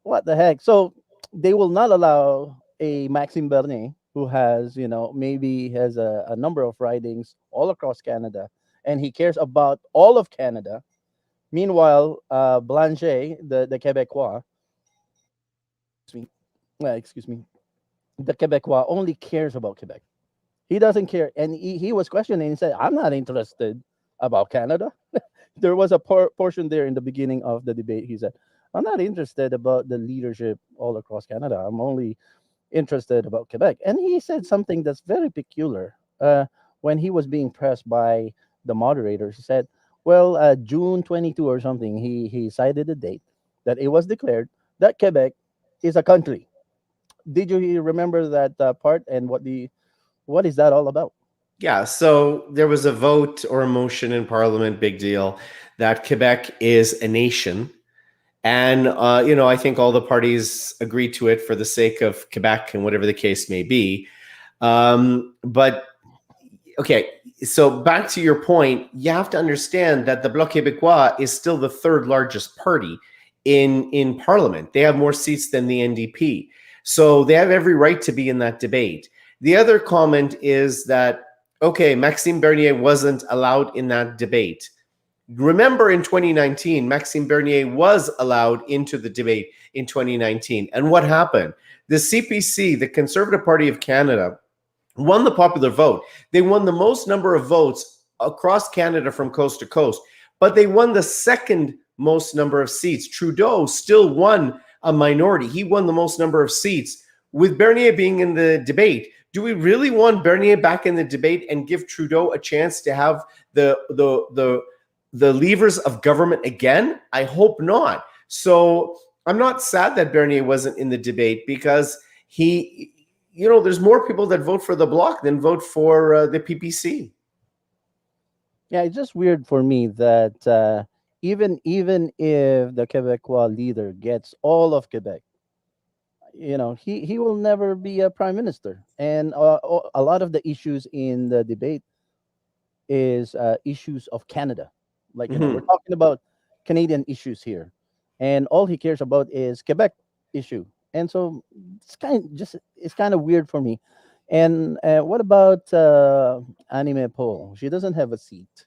what the heck? So they will not allow a Maxime Bernier who has, maybe has a number of ridings all across Canada, and he cares about all of Canada. Meanwhile, Blanchet, the Quebecois, excuse me, the Quebecois only cares about Quebec. He doesn't care. And he was questioning. He said, I'm not interested about Canada. There was a portion there in the beginning of the debate. He said, I'm not interested about the leadership all across Canada. I'm only interested about Quebec. And he said something that's very peculiar. When he was being pressed by the moderators, he said, well, June 22 or something, he cited a date that it was declared that Quebec is a country. Did you remember that part? And what is that all about? Yeah, so there was a vote or a motion in Parliament, big deal, that Quebec is a nation. And, I think all the parties agreed to it for the sake of Quebec and whatever the case may be. But, okay, so back to your point, you have to understand that the Bloc Québécois is still the third largest party in Parliament. They have more seats than the NDP. So they have every right to be in that debate. The other comment is that okay, Maxime Bernier wasn't allowed in that debate. Remember in 2019, Maxime Bernier was allowed into the debate in 2019. And what happened? The CPC, the Conservative Party of Canada, won the popular vote. They won the most number of votes across Canada from coast to coast, but they won the second most number of seats. Trudeau still won a minority. He won the most number of seats with Bernier being in the debate. Do we really want Bernier back in the debate and give Trudeau a chance to have the levers of government again? I hope not. So I'm not sad that Bernier wasn't in the debate because there's more people that vote for the Bloc than vote for the PPC. Yeah, it's just weird for me that even if the Quebecois leader gets all of Quebec, he will never be a prime minister. And a lot of the issues in the debate is issues of Canada. Like, we're talking about Canadian issues here, and all he cares about is Quebec issue. And so it's kind of weird for me. And what about Anime Poll? She doesn't have a seat.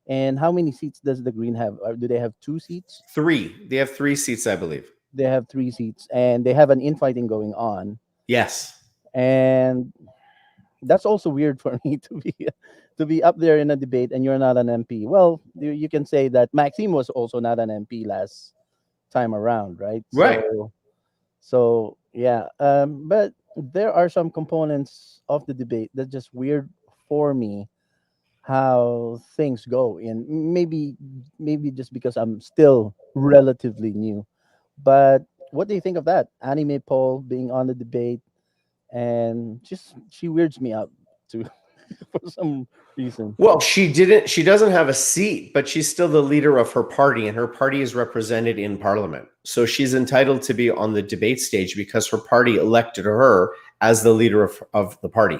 And how many seats does the Green have? Do they have 2 seats? 3. They have 3 seats, I believe. They have 3 seats, and they have an infighting going on. Yes. And that's also weird for me to be up there in a debate and you're not an MP. Well, you can say that Maxime was also not an MP last time around, right? Right. So yeah, but there are some components of the debate that's just weird for me how things go. And maybe just because I'm still relatively new. But what do you think of that? Anime Poll being on the debate, and she weirds me out too for some reason. Well, she doesn't have a seat, but she's still the leader of her party, and her party is represented in Parliament. So she's entitled to be on the debate stage because her party elected her as the leader of the party.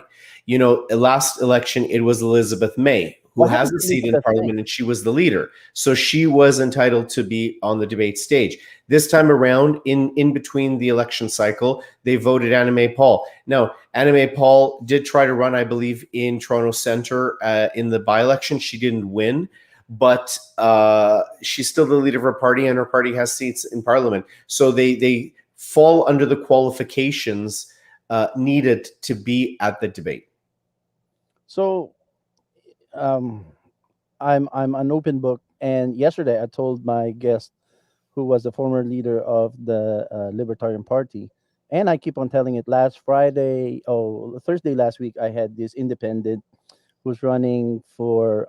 Last election, it was Elizabeth May, who has a seat in Parliament, and she was the leader. So she was entitled to be on the debate stage. This time around, in between the election cycle, they voted Anime Paul. Now, Anime Paul did try to run, I believe, in Toronto Centre in the by-election. She didn't win, but she's still the leader of her party, and her party has seats in Parliament. So they fall under the qualifications needed to be at the debate. So I'm an open book, and yesterday I told my guest, who was the former leader of the Libertarian Party, and I keep on telling it. Thursday last week, I had this independent who's running for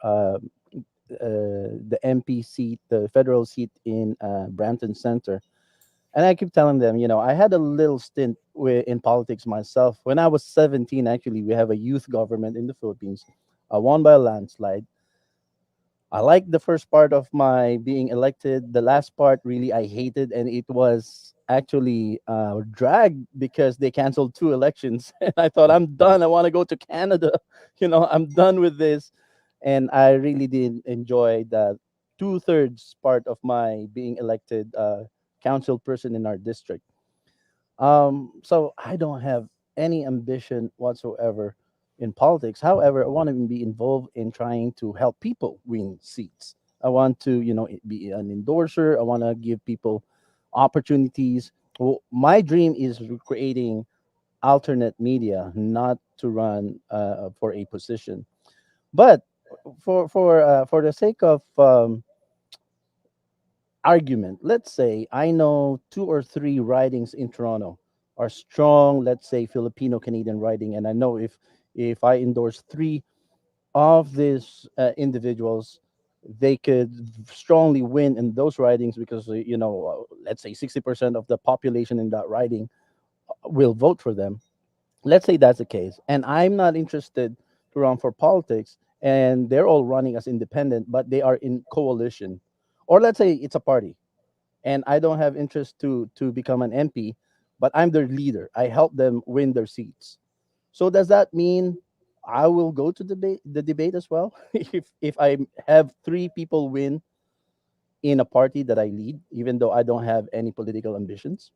the MP seat, the federal seat in Brampton Center. And I keep telling them, I had a little stint in politics myself. When I was 17, actually, we have a youth government in the Philippines. I won by a landslide. I liked the first part of my being elected. The last part, really, I hated, and it was actually dragged because they canceled 2 elections. And I thought, I'm done. I want to go to Canada. I'm done with this. And I really did enjoy the 2/3 part of my being elected council person in our district. So I don't have any ambition whatsoever in politics. However, I want to be involved in trying to help people win seats. I want to, be an endorser. I want to give people opportunities. Well, my dream is creating alternate media, not to run for a position. But for the sake of argument, let's say I know 2 or 3 ridings in Toronto are strong, let's say Filipino Canadian riding, and I know if I endorse 3 of these individuals, they could strongly win in those ridings because let's say 60% of the population in that riding will vote for them. Let's say that's the case, and I'm not interested to run for politics, and they're all running as independent, but they are in coalition, or let's say it's a party, and I don't have interest to become an MP, but I'm their leader. I help them win their seats. So does that mean I will go to the debate as well if I have 3 people win in a party that I lead, even though I don't have any political ambitions?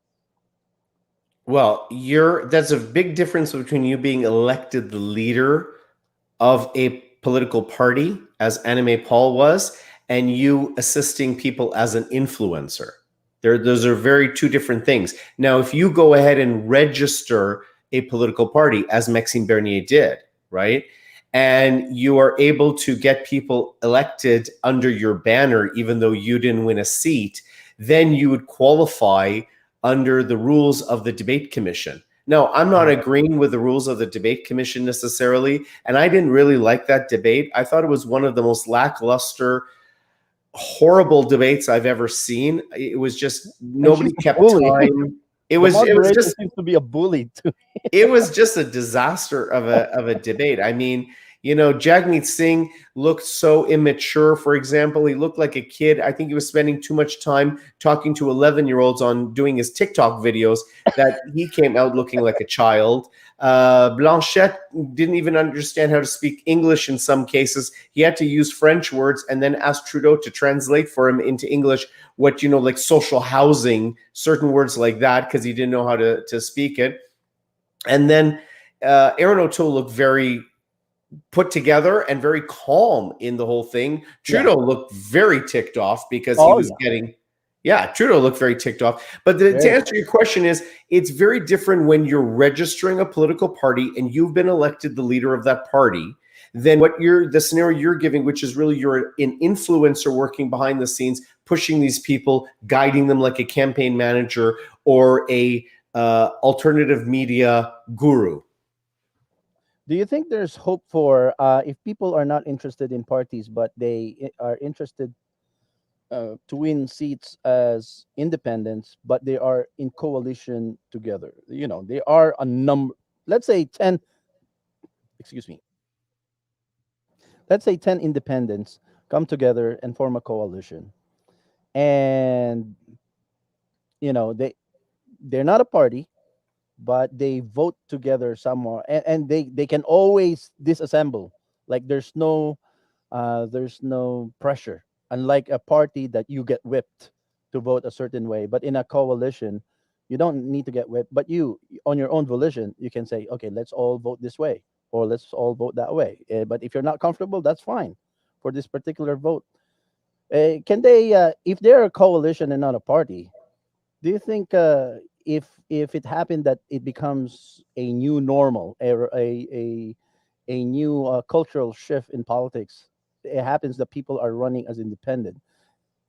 Well, that's a big difference between you being elected the leader of a political party, as Anime Paul was, and you assisting people as an influencer. Those are very two different things. Now, if you go ahead and register a political party, as Maxime Bernier did, right? And you are able to get people elected under your banner, even though you didn't win a seat, then you would qualify under the rules of the debate commission. No, I'm not agreeing with the rules of the debate commission necessarily. And I didn't really like that debate. I thought it was one of the most lackluster, horrible debates I've ever seen. It was just nobody kept time. It was just seems to be a bully too. It was just a disaster of a debate. I mean, you know, Jagmeet Singh looked so immature. For example, he looked like a kid. I think he was spending too much time talking to 11-year-olds on doing his TikTok videos that he came out looking like a child. Blanchette didn't even understand how to speak English in some cases. He had to use French words and then ask Trudeau to translate for him into English what, you know, like social housing, certain words like that, because he didn't know how to speak it. And then Aaron O'Toole looked very put together and very calm in the whole thing. Trudeau looked very ticked off because he was getting, Trudeau looked very ticked off. But to answer your question is, it's very different when you're registering a political party and you've been elected the leader of that party than what the scenario you're giving, which is really you're an influencer working behind the scenes, pushing these people, guiding them like a campaign manager or a alternative media guru. Do you think there's hope for if people are not interested in parties, but they are interested to win seats as independents, but they are in coalition together? You know, they are a number, let's say 10, excuse me. Let's say 10 independents come together and form a coalition. And, you know, they're not a party, but they vote together somewhere, and they can always disassemble. Like there's no pressure, unlike a party that you get whipped to vote a certain way. But in a coalition, you don't need to get whipped, but you, on your own volition, you can say, okay, let's all vote this way, or let's all vote that way. But if you're not comfortable, that's fine for this particular vote. Can they, if they're a coalition and not a party, do you think if it happened that it becomes a new normal, a new cultural shift in politics, it happens that people are running as independent,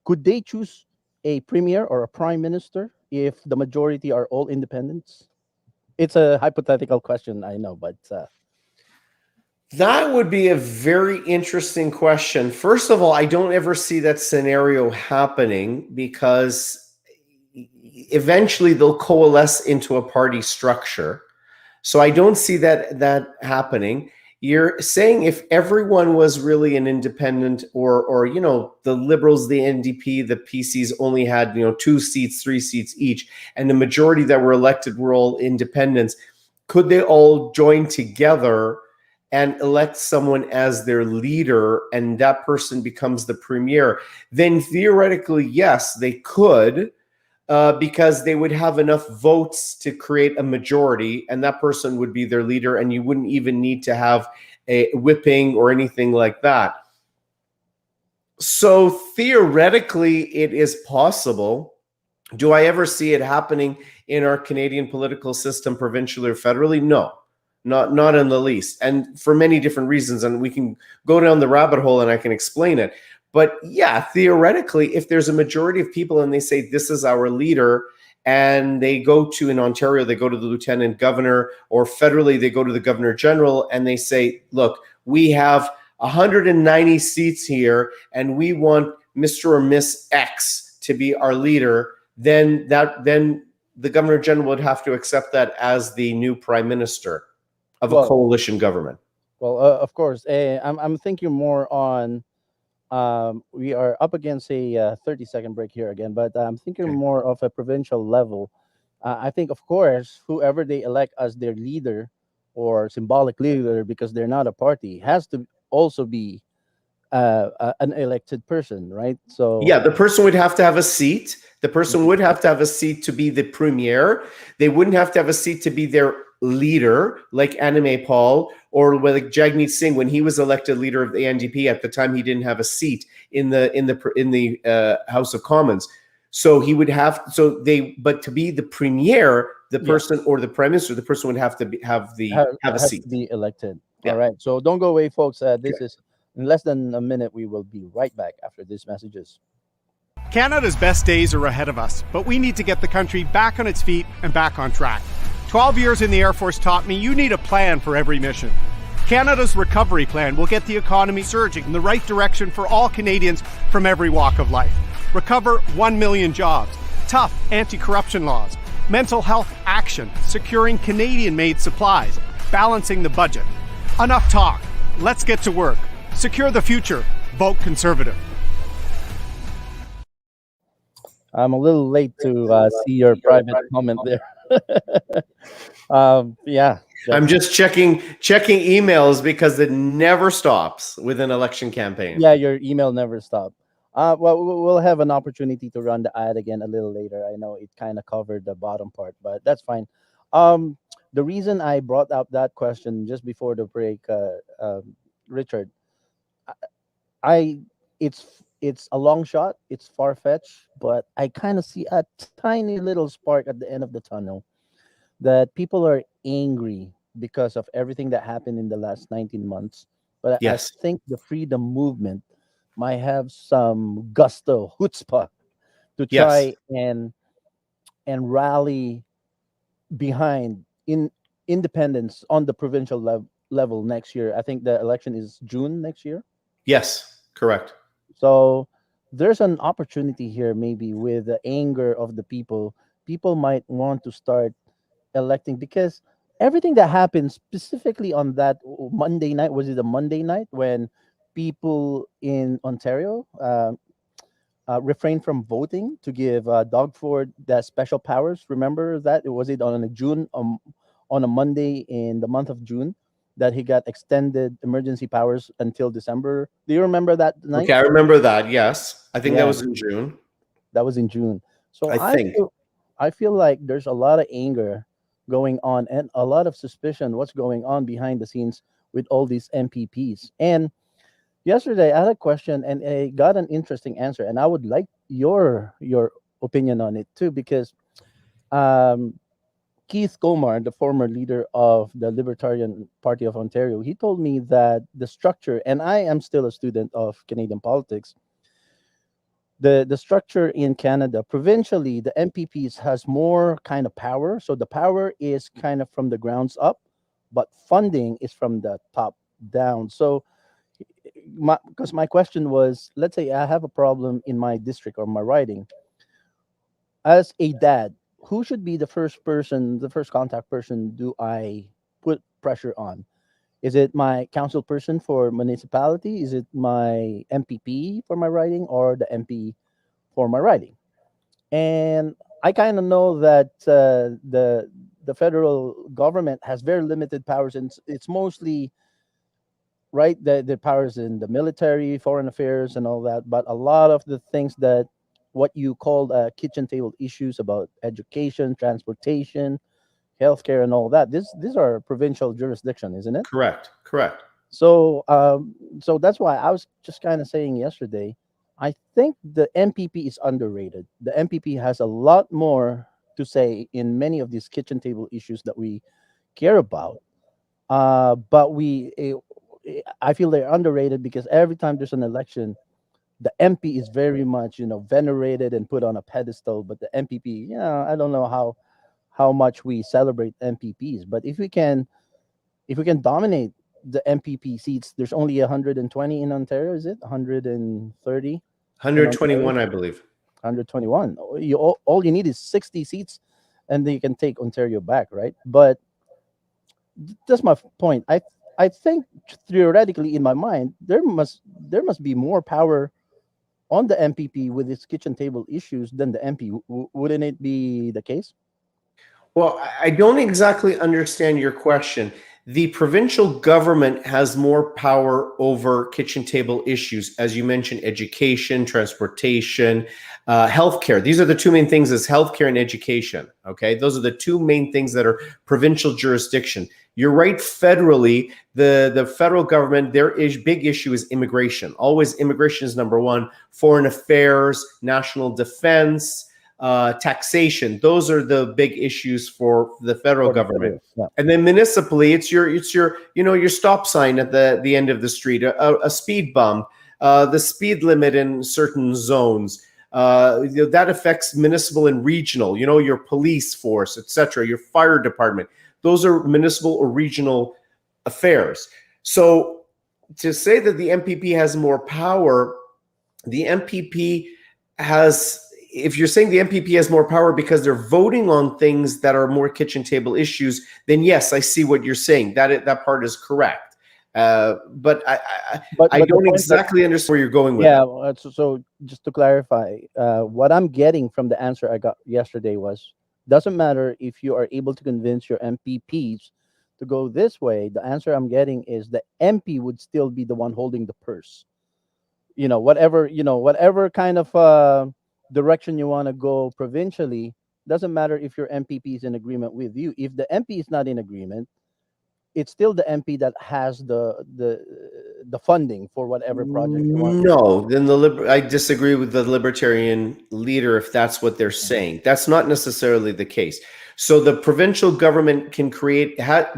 could they choose a premier or a prime minister if the majority are all independents? It's a hypothetical question, I know, but that would be a very interesting question. First of all, I don't ever see that scenario happening because eventually they'll coalesce into a party structure. So I don't see that happening. You're saying if everyone was really an independent, or you know, the Liberals, the NDP, the PCs only had, you know, 2 seats, 3 seats each, and the majority that were elected were all independents, could they all join together and elect someone as their leader, and that person becomes the premier? Then theoretically, yes, they could. Because they would have enough votes to create a majority, and that person would be their leader, and you wouldn't even need to have a whipping or anything like that. So theoretically, it is possible. Do I ever see it happening in our Canadian political system, provincially or federally? No, not in the least, and for many different reasons, and we can go down the rabbit hole and I can explain it. But yeah, theoretically, if there's a majority of people and they say, this is our leader, and they go to, in Ontario, they go to the lieutenant governor, or federally, they go to the governor general, and they say, look, we have 190 seats here, and we want Mr. or Miss X to be our leader, then the governor general would have to accept that as the new prime minister of a coalition government. Well, of course, I'm thinking more on, we are up against a 30-second break here again, but I'm thinking more of a provincial level. I think, of course, whoever they elect as their leader or symbolic leader, because they're not a party, has to also be an elected person, right? So yeah, the person would have to have a seat. The person would have to have a seat to be the premier. They wouldn't have to have a seat to be their leader like Anime Paul or like Jagmeet Singh when he was elected leader of the NDP. At the time, he didn't have a seat in the House of Commons. So he would have but to be the premier, the person or the prime minister, the person would have to have a seat. To be elected. All right. So don't go away, folks. This is in less than a minute. We will be right back after these messages. Canada's best days are ahead of us, but we need to get the country back on its feet and back on track. 12 years in the Air Force taught me you need a plan for every mission. Canada's recovery plan will get the economy surging in the right direction for all Canadians from every walk of life. Recover 1 million jobs, tough anti-corruption laws, mental health action, securing Canadian-made supplies, balancing the budget. Enough talk. Let's get to work. Secure the future. Vote Conservative. I'm a little late to see your private comment there. Yeah. I'm just checking emails because it never stops with an election campaign. Yeah, your email never stops. Well, we'll have an opportunity to run the ad again a little later. I know it kind of covered the bottom part, but that's fine. The reason I brought up that question just before the break, Richard, it's a long shot, it's far fetched, but I kind of see a tiny little spark at the end of the tunnel that people are angry because of everything that happened in the last 19 months. But yes. I think the freedom movement might have some gusto, chutzpah, to try and rally behind independence on the provincial level next year. I think the election is June next year. Yes, correct. So there's an opportunity here, maybe with the anger of the people. People might want to start electing because everything that happened specifically on that Monday night, was it a Monday night when people in Ontario refrained from voting to give Doug Ford that special powers? Remember that? Was it on a Monday in the month of June that he got extended emergency powers until December? Do you remember that night? Okay, I remember that. Yes, I think that was in June. That was in June. So I feel like there's a lot of anger going on and a lot of suspicion what's going on behind the scenes with all these MPPs. And yesterday I had a question and I got an interesting answer, and I would like your opinion on it too, because Keith Gomar, the former leader of the Libertarian Party of Ontario, he told me that the structure, and I am still a student of Canadian politics, the structure in Canada, provincially, the MPPs has more kind of power. So the power is kind of from the grounds up, but funding is from the top down. So because my question was, let's say I have a problem in my district or my riding. As a dad, who should be the first contact person do I put pressure on? Is it my council person for municipality? Is it my MPP for my riding, or the MP for my riding? And I kind of know that the federal government has very limited powers, and it's mostly the powers in the military, foreign affairs, and all that. But a lot of the things that what you called kitchen table issues about education, transportation, healthcare, and all that. These are provincial jurisdiction, isn't it? Correct. So, so that's why I was just kind of saying yesterday, I think the MPP is underrated. The MPP has a lot more to say in many of these kitchen table issues that we care about. But I feel they're underrated because every time there's an election, the MP is very much, venerated and put on a pedestal. But the MPP, I don't know how much we celebrate MPPs, but if we can dominate the MPP seats, there's only 120 in Ontario. Is it 130? 121, I believe. 121. All you need is 60 seats, and then you can take Ontario back, right? But that's my point. I think theoretically, in my mind, there must be more power on the MPP with its kitchen table issues than the MP. Wouldn't it be the case? Well, I don't exactly understand your question. the provincial government has more power over kitchen table issues, as you mentioned, education, transportation, healthcare. These are the two main things: is healthcare and education. Okay, those are the two main things that are provincial jurisdiction. You're right. Federally, the federal government, their big issue is immigration. Always, immigration is number one. Foreign affairs, national defense, taxation. Those are the big issues for the federal government. Yeah. And then municipally, it's your your stop sign at the end of the street, a speed bump, the speed limit in certain zones. That affects municipal and regional. Your police force, etc. Your fire department. Those are municipal or regional affairs. So to say that the MPP has more power, the MPP has. If you're saying the MPP has more power because they're voting on things that are more kitchen table issues, then yes, I see what you're saying. That part is correct. But I don't exactly understand where you're going with Yeah. that. So just to clarify, what I'm getting from the answer I got yesterday was, doesn't matter if you are able to convince your MPPs to go this way. The answer I'm getting is the MP would still be the one holding the purse. Whatever kind of direction you want to go provincially, doesn't matter if your MPP is in agreement with you. If the MP is not in agreement, it's still the MP that has the funding for whatever project you want. No, then I disagree with the libertarian leader if that's what they're saying. That's not necessarily the case. So the provincial government can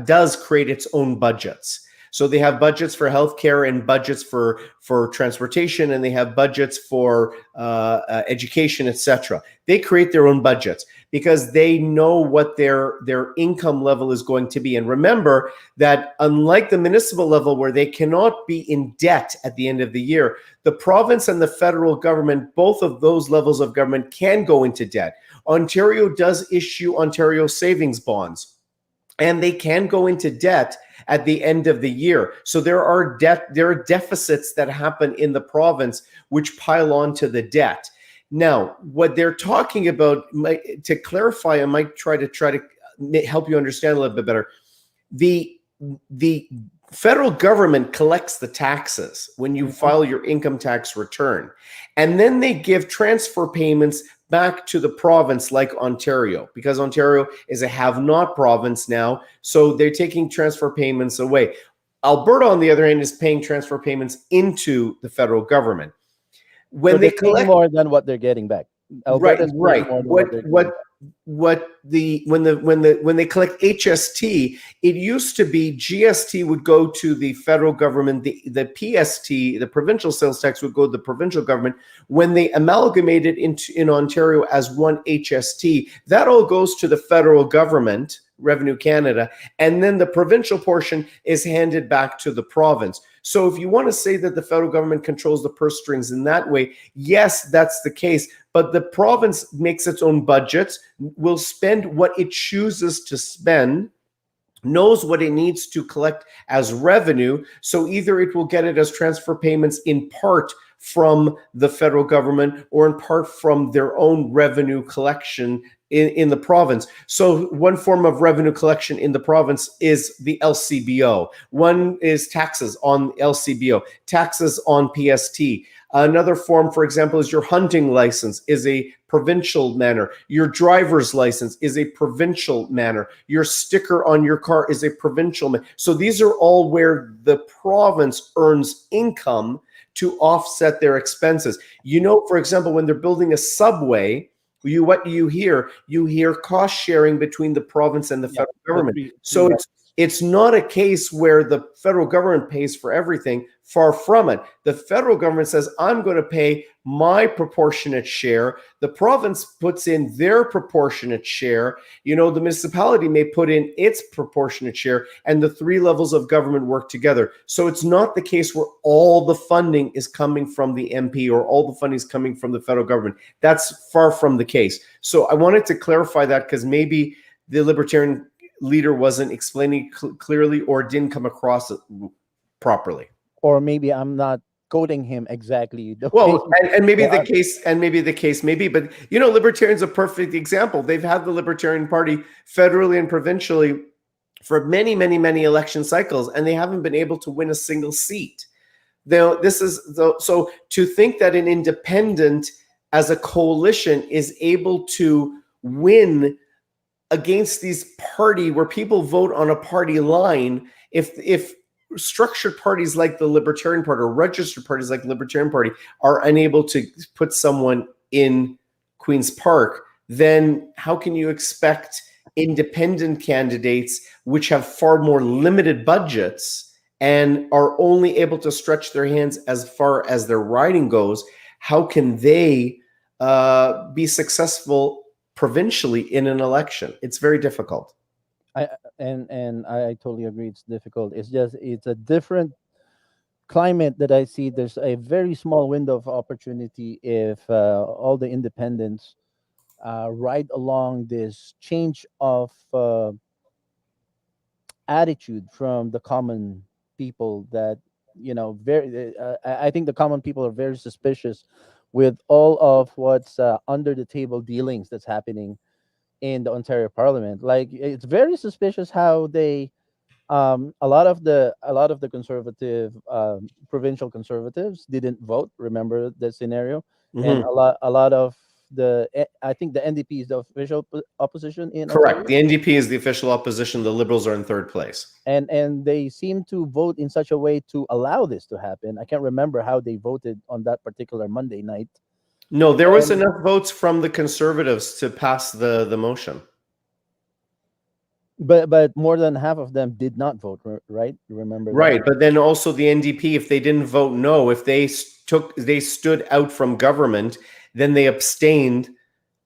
does create its own budgets. So they have budgets for healthcare and budgets for transportation, and they have budgets for education, etc. They create their own budgets because they know what their income level is going to be. And remember that unlike the municipal level, where they cannot be in debt at the end of the year, the province and the federal government, both of those levels of government, can go into debt. Ontario does issue Ontario savings bonds, and they can go into debt at the end of the year. So there are deficits that happen in the province which pile on to the debt. Now, what they're talking about, to clarify, I might try to help you understand a little bit better. The federal government collects the taxes when you file your income tax return, and then they give transfer payments back to the province, like Ontario, because Ontario is a have-not province now, so they're taking transfer payments away. Alberta, on the other hand, is paying transfer payments into the federal government. When So they pay collect more than what they're getting back. Alberta's paying more than what they're getting back. When they collect HST, it used to be GST would go to the federal government, the PST, the provincial sales tax, would go to the provincial government. When they amalgamated in Ontario as one HST, that all goes to the federal government, Revenue Canada, and then the provincial portion is handed back to the province. So if you want to say that the federal government controls the purse strings in that way, yes, that's the case. But the province makes its own budgets, will spend what it chooses to spend, knows what it needs to collect as revenue. So either it will get it as transfer payments in part from the federal government or in part from their own revenue collection in the province. So one form of revenue collection in the province is the LCBO. One is taxes on LCBO, taxes on PST. Another form, for example, is your hunting license is a provincial manner. Your driver's license is a provincial manner. Your sticker on your car is a provincial manner. So these are all where the province earns income to offset their expenses. For example, when they're building a subway, what do you hear? You hear cost sharing between the province and the federal government. So it's not a case where the federal government pays for everything. Far from it. The federal government says, I'm going to pay my proportionate share. The province puts in their proportionate share. The municipality may put in its proportionate share, and the three levels of government work together. So it's not the case where all the funding is coming from the MP or all the funding is coming from the federal government. That's far from the case. So I wanted to clarify that because maybe the libertarian leader wasn't explaining clearly or didn't come across it properly. Or maybe I'm not quoting him exactly. Maybe the case, but libertarians are a perfect example. They've had the Libertarian Party federally and provincially for many, many, many election cycles, and they haven't been able to win a single seat. So to think that an independent as a coalition is able to win against these party where people vote on a party line, if structured parties like the Libertarian Party or registered parties like the Libertarian Party are unable to put someone in Queen's Park, then how can you expect independent candidates, which have far more limited budgets and are only able to stretch their hands as far as their riding goes, how can they be successful provincially in an election? It's very difficult. I totally agree. It's difficult. It's a different climate that I see. There's a very small window of opportunity if all the independents ride along this change of attitude from the common people. That I think the common people are very suspicious with all of what's under the table dealings that's happening in the Ontario Parliament. Like, it's very suspicious how they a lot of the conservative provincial conservatives didn't vote. Remember the scenario? And a lot of I think the NDP is the official opposition in Correct. Ontario. The NDP is the official opposition. The Liberals are in third place. And they seem to vote in such a way to allow this to happen. I can't remember how they voted on that particular Monday night. No, there was enough votes from the Conservatives to pass the motion. But more than half of them did not vote, right? Remember? Right, but then also the NDP, if they didn't vote no, if they stood out from government, then they abstained,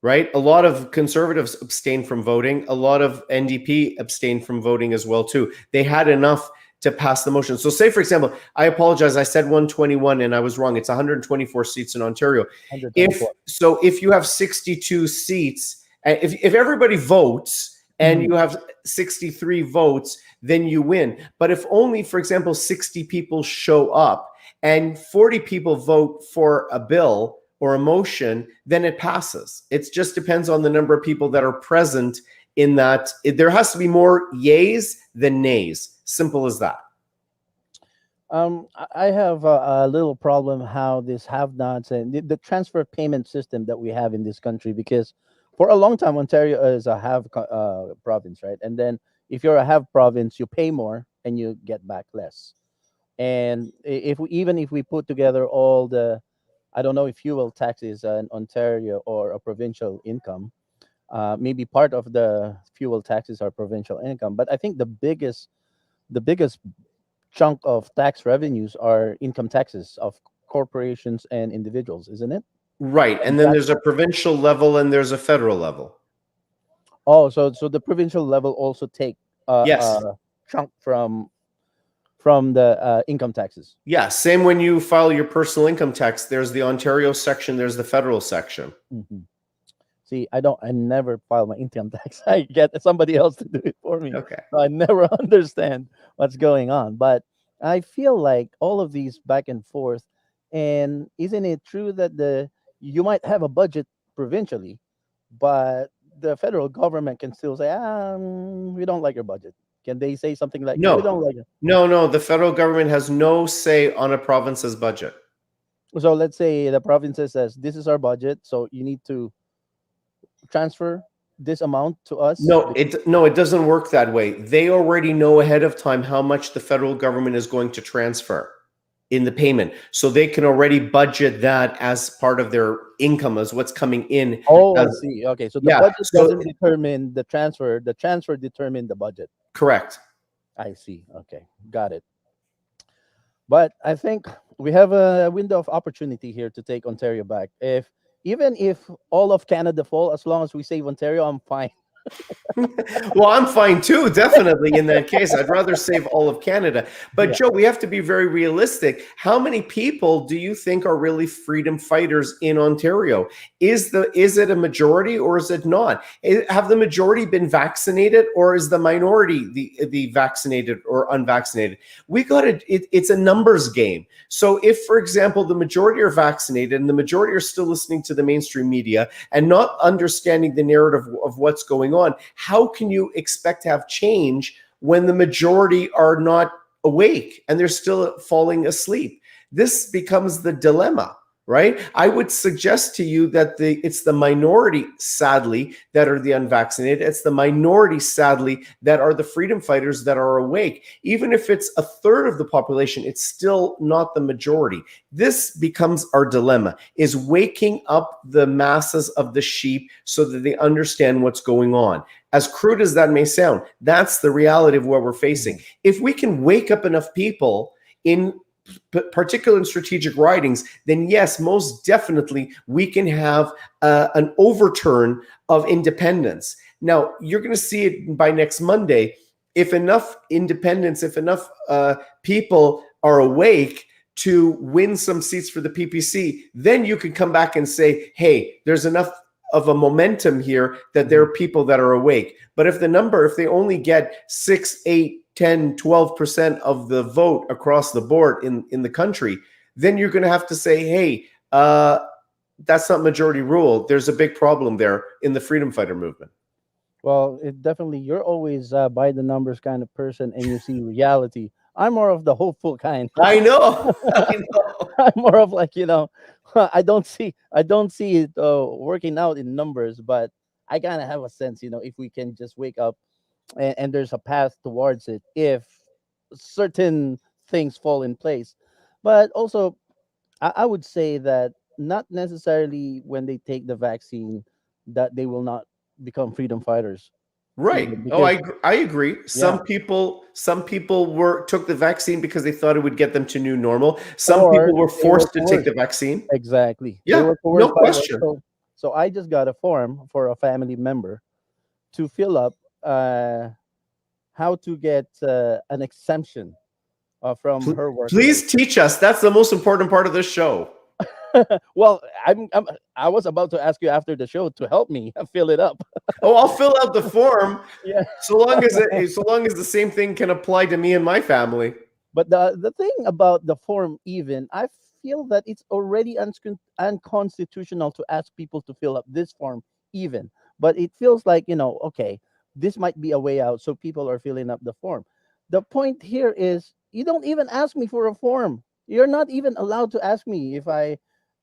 right? A lot of Conservatives abstained from voting. A lot of NDP abstained from voting as well too. They had enough to pass the motion. So say, for example, I apologize, I said 121 and I was wrong. It's 124 seats in Ontario. If you have 62 seats, if everybody votes and you have 63 votes, then you win. But if only, for example, 60 people show up and 40 people vote for a bill or a motion, then it passes. It just depends on the number of people that are present in that. There has to be more yays than nays. Simple as that. I have a little problem how this have-nots and the transfer payment system that we have in this country, because for a long time, Ontario is a have province, right? And then if you're a have province, you pay more and you get back less. And if we put together all the, I don't know if fuel tax is an Ontario or a provincial income, maybe part of the fuel taxes are provincial income, but I think the biggest chunk of tax revenues are income taxes of corporations and individuals, isn't it? Right, and then there's a provincial level and there's a federal level. Oh, so the provincial level also take yes. a chunk from the income taxes. Yeah, same when you file your personal income tax. There's the Ontario section, there's the federal section. Mm-hmm. See, I never file my income tax. I get somebody else to do it for me. Okay. So I never understand what's going on. But I feel like all of these back and forth, and isn't it true that you might have a budget provincially, but the federal government can still say, we don't like your budget. Can they say something like, no, we don't like it? No, the federal government has no say on a province's budget. So let's say the province says, this is our budget, so you need to transfer this amount to us. No, it doesn't work that way. They already know ahead of time how much the federal government is going to transfer in the payment, so they can already budget that as part of their income, as what's coming in. Oh, I see. Okay, so the budget doesn't determine the transfer. The transfer determines the budget. Correct. I see. Okay, got it. But I think we have a window of opportunity here to take Ontario back. Even if all of Canada fall, as long as we save Ontario, I'm fine. Well, I'm fine too, definitely in that case. I'd rather save all of Canada. But Joe, we have to be very realistic. How many people do you think are really freedom fighters in Ontario? Is it a majority or is it not? Have the majority been vaccinated, or is the minority the vaccinated or unvaccinated? It's a numbers game. So if, for example, the majority are vaccinated and the majority are still listening to the mainstream media and not understanding the narrative of what's going on, how can you expect to have change when the majority are not awake and they're still falling asleep? This becomes the dilemma, right? I would suggest to you that it's the minority, sadly, that are the unvaccinated. It's the minority, sadly, that are the freedom fighters that are awake. Even if it's a third of the population, it's still not the majority. This becomes our dilemma, is waking up the masses of the sheep so that they understand what's going on. As crude as that may sound, that's the reality of what we're facing. If we can wake up enough people in particular in strategic ridings, then yes, most definitely we can have an overturn of independence. Now, you're going to see it by next Monday. If enough independents, if enough people are awake to win some seats for the PPC, then you can come back and say, hey, there's enough of a momentum here that there are people that are awake. But if they only get 6, 8, 10, 12% of the vote across the board in the country, then you're going to have to say, hey, that's not majority rule. There's a big problem there in the freedom fighter movement. Well, it definitely, you're always by the numbers kind of person, and you see reality. I'm more of the hopeful kind. I know. I know. I'm more of like, I don't see it working out in numbers, but I kind of have a sense, if we can just wake up and there's a path towards it, if certain things fall in place. But also, I would say that not necessarily when they take the vaccine that they will not become freedom fighters. Right. Even, Oh, because I agree. Some yeah, people took the vaccine because they thought it would get them to new normal. Some or people were they were forced to take coerced. the vaccine. Exactly, they Yeah, were no coerced by what. question. So I just got a form for a family member to fill up how to get an exemption from her workplace. Please teach us. That's the most important part of this show. Well, I was about to ask you after the show to help me fill it up. Oh, I'll fill out the form Yeah. so long as the same thing can apply to me and my family. But the thing about the form, even I feel that it's already unconstitutional to ask people to fill up this form, even. But it feels like, okay, this might be a way out, so people are filling up the form. The point here is you don't even ask me for a form. You're not even allowed to ask me if I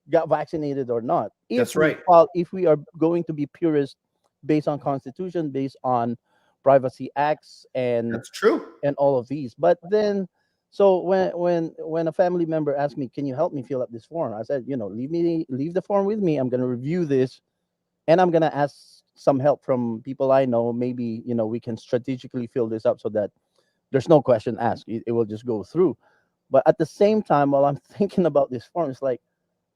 got vaccinated or not. That's If right. if we are going to be purist based on constitution, based on privacy acts That's true. and all of these. But then, so when a family member asked me, can you help me fill up this form? I said, leave the form with me. I'm going to review this, and I'm going to ask some help from people I know. Maybe, we can strategically fill this up so that there's no question asked. It will just go through. But at the same time, while I'm thinking about this form, it's like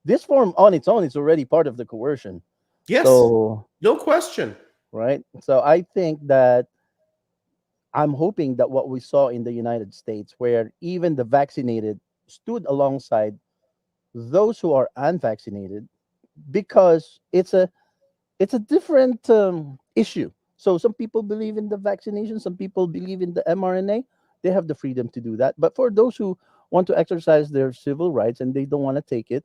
this form on its own is already part of the coercion. Yes. So, no question. right. So I think that I'm hoping that what we saw in the United States, where even the vaccinated stood alongside those who are unvaccinated, because it's a different issue. So some people believe in the vaccination, some people believe in the mRNA. They have the freedom to do that. But for those who want to exercise their civil rights and they don't want to take it,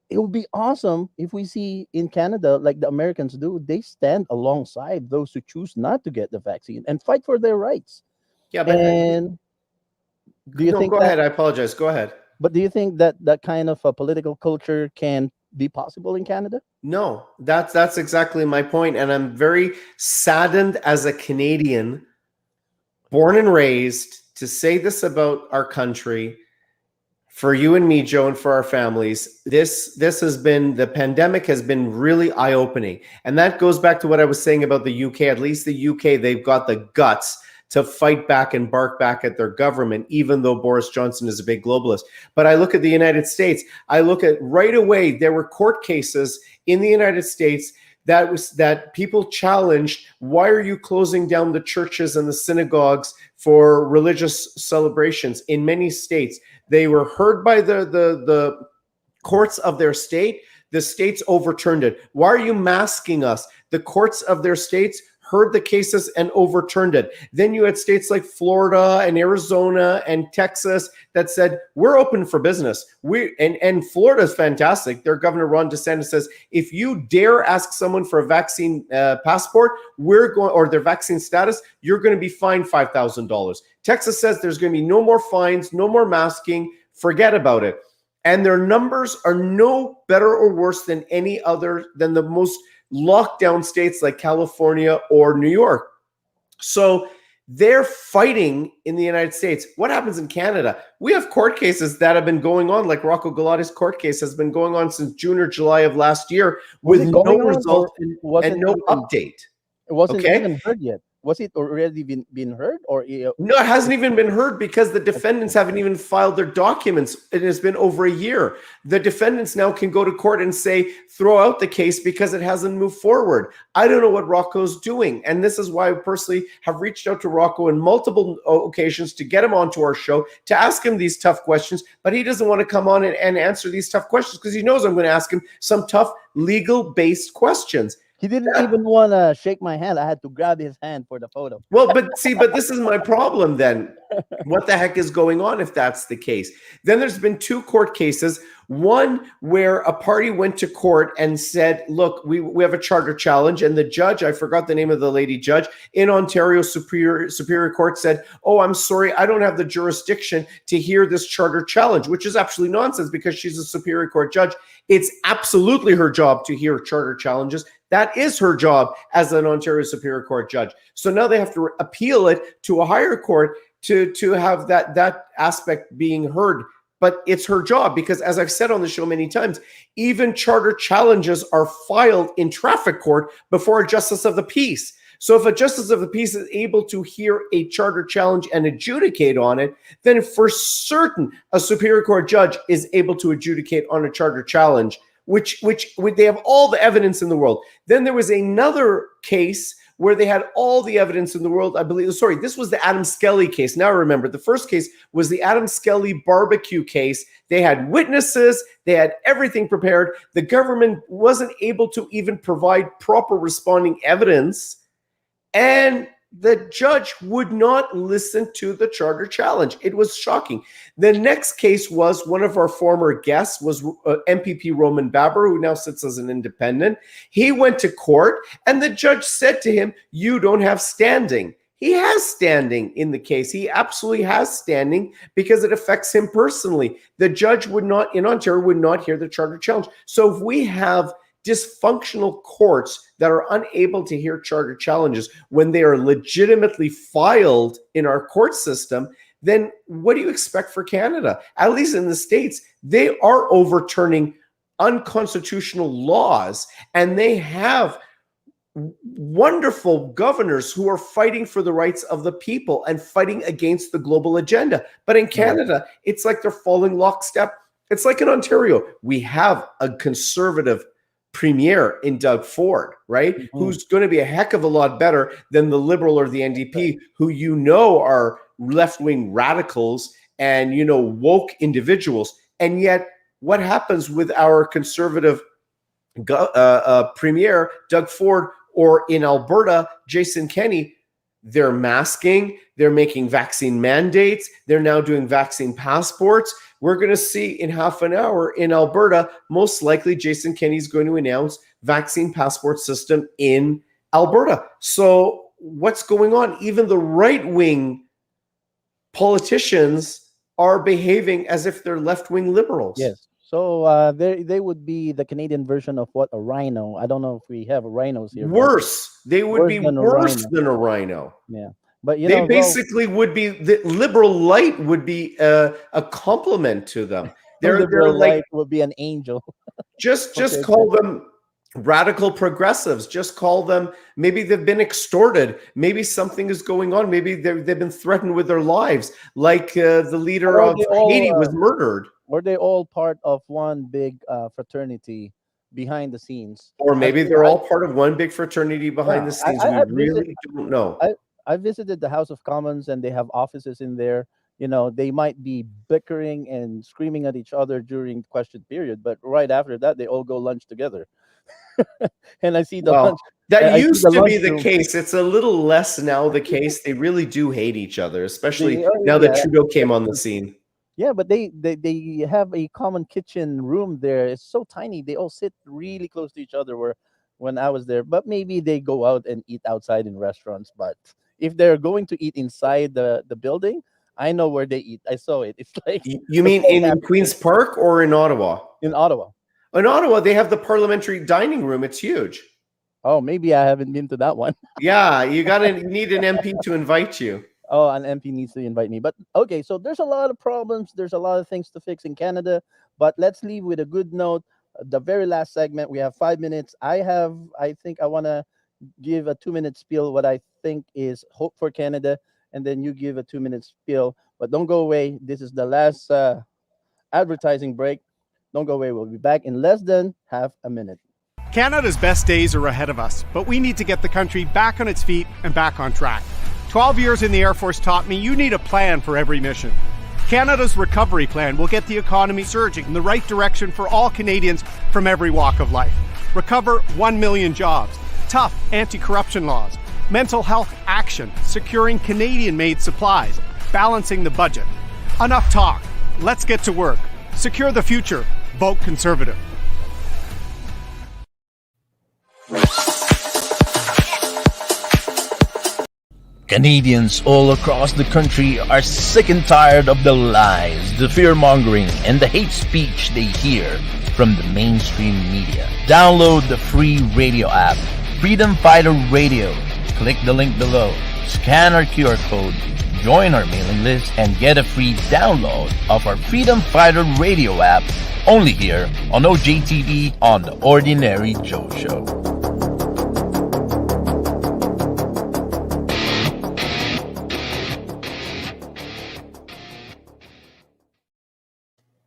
it would be awesome if we see in Canada, like the Americans do, they stand alongside those who choose not to get the vaccine and fight for their rights. Yeah, but And do you no, think go that? ahead. I apologize. Go ahead. But do you think that that kind of a political culture can be possible in Canada? No, that's exactly my point, and I'm very saddened as a Canadian, born and raised, to say this about our country. For you and me, Joe, and for our families, the pandemic has been really eye-opening. And that goes back to what I was saying about the UK. At least the UK, they've got the guts to fight back and bark back at their government, even though Boris Johnson is a big globalist. But I look at the United States, I look at right away, there were court cases in the United States that people challenged. Why are you closing down the churches and the synagogues for religious celebrations? In many states, they were heard by the courts of their state. The states overturned it. Why are you masking us? The courts of their states heard the cases and overturned it. Then you had states like Florida and Arizona and Texas that said, we're open for business. And Florida is fantastic. Their governor, Ron DeSantis, says, if you dare ask someone for a vaccine passport, or their vaccine status, you're going to be fined $5,000. Texas says there's going to be no more fines, no more masking, forget about it. And their numbers are no better or worse than than the most lockdown states like California or New York. So they're fighting in the United States. What happens in Canada? We have court cases that have been going on, like Rocco Galati's court case has been going on since June or July of last year with no result and no update. It wasn't even heard yet. Was it already been heard? Or no, it hasn't even been heard because the defendants haven't even filed their documents. It has been over a year. The defendants now can go to court and say, throw out the case because it hasn't moved forward. I don't know what Rocco's doing. And this is why I personally have reached out to Rocco on multiple occasions to get him onto our show, to ask him these tough questions. But he doesn't want to come on and answer these tough questions because he knows I'm going to ask him some tough legal-based questions. He didn't even want to shake my hand. I had to grab his hand for the photo. Well, but this is my problem then. What the heck is going on if that's the case? Then there's been two court cases. One where a party went to court and said, look, we have a charter challenge. And the judge, I forgot the name of the lady judge, in Ontario Superior Court said, oh, I'm sorry, I don't have the jurisdiction to hear this charter challenge, which is absolutely nonsense because she's a Superior Court judge. It's absolutely her job to hear charter challenges. That is her job as an Ontario Superior Court judge. So now they have to appeal it to a higher court to have that aspect being heard. But it's her job because, as I've said on the show many times, even charter challenges are filed in traffic court before a justice of the peace. So if a justice of the peace is able to hear a charter challenge and adjudicate on it, then for certain a Superior Court judge is able to adjudicate on a charter challenge, which they have all the evidence in the world. Then there was another case where they had all the evidence in the world. I believe, sorry, this was the Adam Skelly case. Now I remember, the first case was the Adam Skelly barbecue case. They had witnesses, they had everything prepared. The government wasn't able to even provide proper responding evidence, and the judge would not listen to the charter challenge. It was shocking. The next case was one of our former guests, was MPP Roman Baber, who now sits as an independent. He went to court, and the judge said to him, you don't have standing. He has standing in the case. He absolutely has standing because it affects him personally. The judge in Ontario would not hear the charter challenge. So if we have dysfunctional courts that are unable to hear charter challenges when they are legitimately filed in our court system, then what do you expect for Canada? At least in the States, they are overturning unconstitutional laws, and they have wonderful governors who are fighting for the rights of the people and fighting against the global agenda. But in Canada, it's like they're falling lockstep. It's like in Ontario, we have a conservative premier in Doug Ford, right? Mm-hmm. Who's going to be a heck of a lot better than the Liberal or the NDP, who are left-wing radicals and, woke individuals. And yet what happens with our conservative premier, Doug Ford, or in Alberta, Jason Kenney? They're masking, they're making vaccine mandates, they're now doing vaccine passports. We're going to see in half an hour in Alberta, most likely Jason Kenney's going to announce vaccine passport system in Alberta. So what's going on? Even the right-wing politicians are behaving as if they're left-wing liberals. Yes. So they would be the Canadian version of what, a rhino. I don't know if we have rhinos here. Worse. They would be worse than a rhino. Yeah. But they basically would be, the liberal light would be a compliment to them. They're light would be an angel. Just call them radical progressives. Just call them, maybe they've been extorted. Maybe something is going on. Maybe they've been threatened with their lives. Like the leader of Haiti was murdered. Or they all part of one big fraternity behind the scenes. Or maybe they're all part of one big fraternity behind the scenes. We really don't know. I visited the House of Commons, and they have offices in there. They might be bickering and screaming at each other during question period, but right after that, they all go lunch together. And I see the That I see used the to be the lunchroom. case. It's a little less now the case. They really do hate each other, especially Oh, now that yeah, Trudeau came on the scene. yeah, but they have a common kitchen room there. It's so tiny. They all sit really close to each other. Where when I was there, but maybe they go out and eat outside in restaurants. But if they're going to eat inside the building, I know where they eat. I saw it. It's like You the mean full in Queen's Park or in Ottawa? in Ottawa. In Ottawa, they have the parliamentary dining room. It's huge. Oh, maybe I haven't been to that one. Yeah, you need an MP to invite you. Oh, an MP needs to invite me. But okay, so there's a lot of problems. There's a lot of things to fix in Canada. But let's leave with a good note. The very last segment, we have 5 minutes. I think I want to give a 2 minute spiel what I think is hope for Canada, and then you give a 2 minute spiel. But don't go away. This is the last advertising break. Don't go away. We'll be back in less than half a minute. Canada's best days are ahead of us, but we need to get the country back on its feet and back on track. 12 years in the Air Force taught me you need a plan for every mission. Canada's recovery plan will get the economy surging in the right direction for all Canadians from every walk of life. Recover 1 million jobs, tough anti-corruption laws, mental health action, securing Canadian-made supplies, balancing the budget. Enough talk. Let's get to work. Secure the future. Vote Conservative. Canadians all across the country are sick and tired of the lies, the fear-mongering, and the hate speech they hear from the mainstream media. Download the free radio app, Freedom Fighter Radio. Click the link below, scan our QR code, join our mailing list, and get a free download of our Freedom Fighter Radio app only here on OJTV on The Ordinary Joe Show.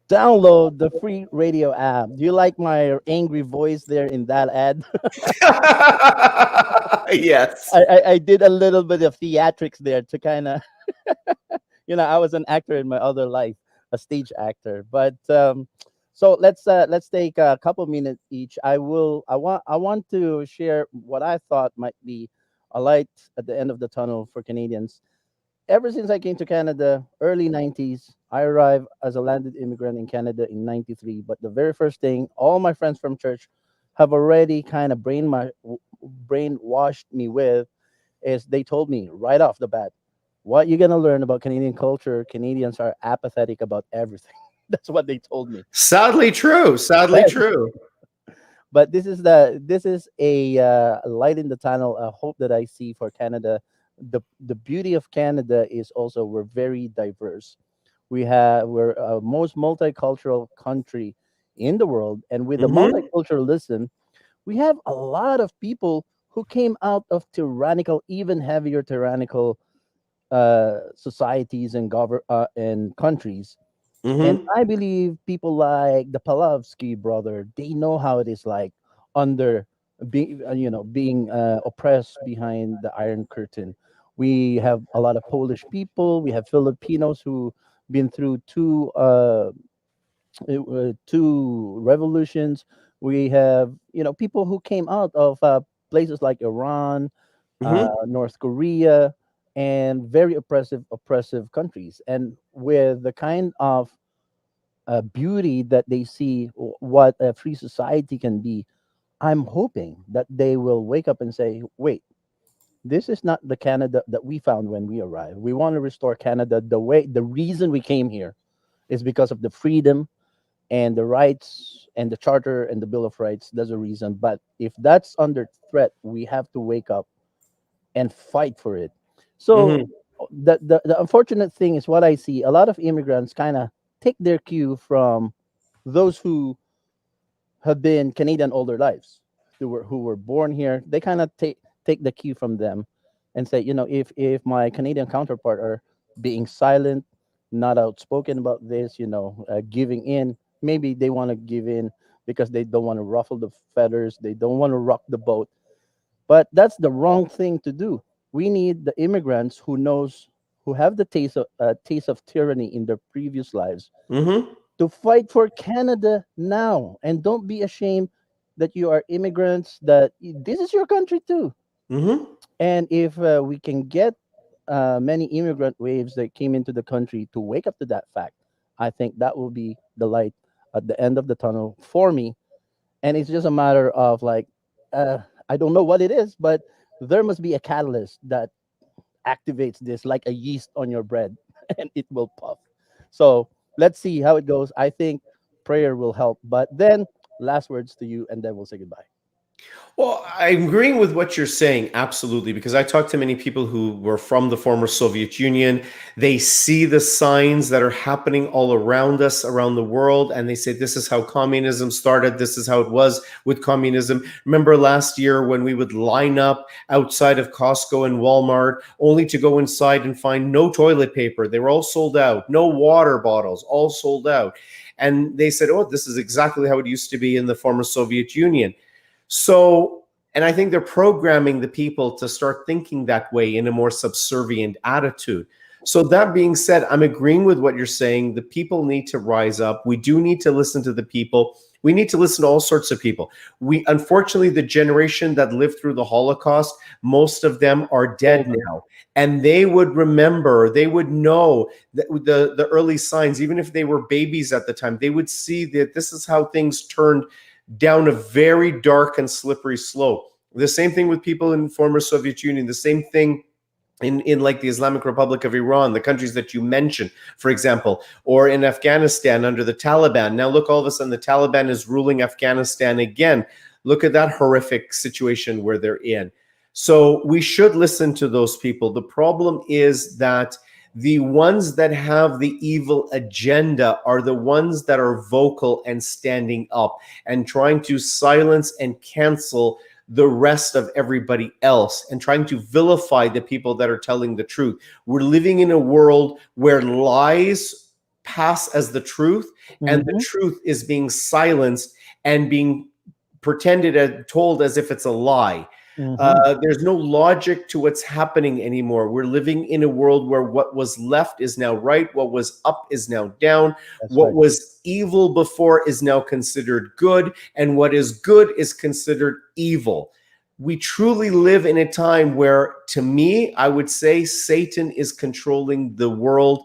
Download the free radio app. Do you like my angry voice there in that ad? Yes. I did a little bit of theatrics there to kind of, I was an actor in my other life, a stage actor. But so let's take a couple minutes each. I want to share what I thought might be a light at the end of the tunnel for Canadians. Ever since I came to Canada, early 90s, I arrived as a landed immigrant in Canada in 93. But the very first thing, all my friends from church have already kind of brainwashed me with is they told me right off the bat, what you're going to learn about Canadian culture, Canadians are apathetic about everything. That's what they told me. Sadly true. Sadly true. But this is a light in the tunnel, a hope that I see for Canada. The beauty of Canada is also we're very diverse. We're a most multicultural country in the world, and with the multiculturalism, we have a lot of people who came out of tyrannical, even heavier tyrannical societies and countries. And I believe people like the Palovsky brother, they know how it is like under being oppressed behind the Iron Curtain. We have a lot of Polish people. We have Filipinos who been through two revolutions. We have people who came out of places like Iran, North Korea, and very oppressive countries. And with the kind of beauty that they see what a free society can be, I'm hoping that they will wake up and say, wait, this is not the Canada that we found when we arrived. We want to restore Canada the reason we came here is because of the freedom and the rights and the charter and the Bill of Rights. That's a reason. But if that's under threat, we have to wake up and fight for it. So the unfortunate thing is what I see, a lot of immigrants kind of take their cue from those who have been Canadian all their lives, who were born here. They kind of take the cue from them and say, if my Canadian counterpart are being silent, not outspoken about this, giving in, maybe they want to give in because they don't want to ruffle the feathers, they don't want to rock the boat. But that's the wrong thing to do. We need the immigrants who have the taste of tyranny in their previous lives to fight for Canada now, and don't be ashamed. that you are immigrants, that this is your country too. Mm-hmm. And if we can get many immigrant waves that came into the country to wake up to that fact, I think that will be the light at the end of the tunnel for me. And it's just a matter of like, uh, I don't know what it is, but there must be a catalyst that activates this like a yeast on your bread and it will puff. So let's see how it goes. I think prayer will help. But then, last words to you, and then we'll say goodbye. Well, I'm agreeing with what you're saying, absolutely, because I talked to many people who were from the former Soviet Union. They see the signs that are happening all around us, around the world, and they say, this is how communism started. This is how it was with communism. Remember last year when we would line up outside of Costco and Walmart, only to go inside and find no toilet paper. They were all sold out, no water bottles, all sold out. And they said, oh, this is exactly how it used to be in the former Soviet Union. So, and I think they're programming the people to start thinking that way in a more subservient attitude. So that being said, I'm agreeing with what you're saying. The people need to rise up. We do need to listen to the people. We need to listen to all sorts of people. Unfortunately, the generation that lived through the Holocaust, most of them are dead now. And they would remember, they would know that the early signs, even if they were babies at the time, they would see that this is how things turned down a very dark and slippery slope. The same thing with people in former Soviet Union, the same thing in like the Islamic Republic of Iran, the countries that you mentioned, for example, or in Afghanistan under the Taliban. Now look, all of a sudden the Taliban is ruling Afghanistan again. Look at that horrific situation where they're in. So we should listen to those people. The problem is that the ones that have the evil agenda are the ones that are vocal and standing up and trying to silence and cancel the rest of everybody else and trying to vilify the people that are telling the truth. We're living in a world where lies pass as the truth, and the truth is being silenced and being pretended and told as if it's a lie. There's no logic to what's happening anymore. We're living in a world where what was left is now right, what was up is now down, what was evil before is now considered good, and what is good is considered evil. We truly live in a time where, to me, I would say Satan is controlling the world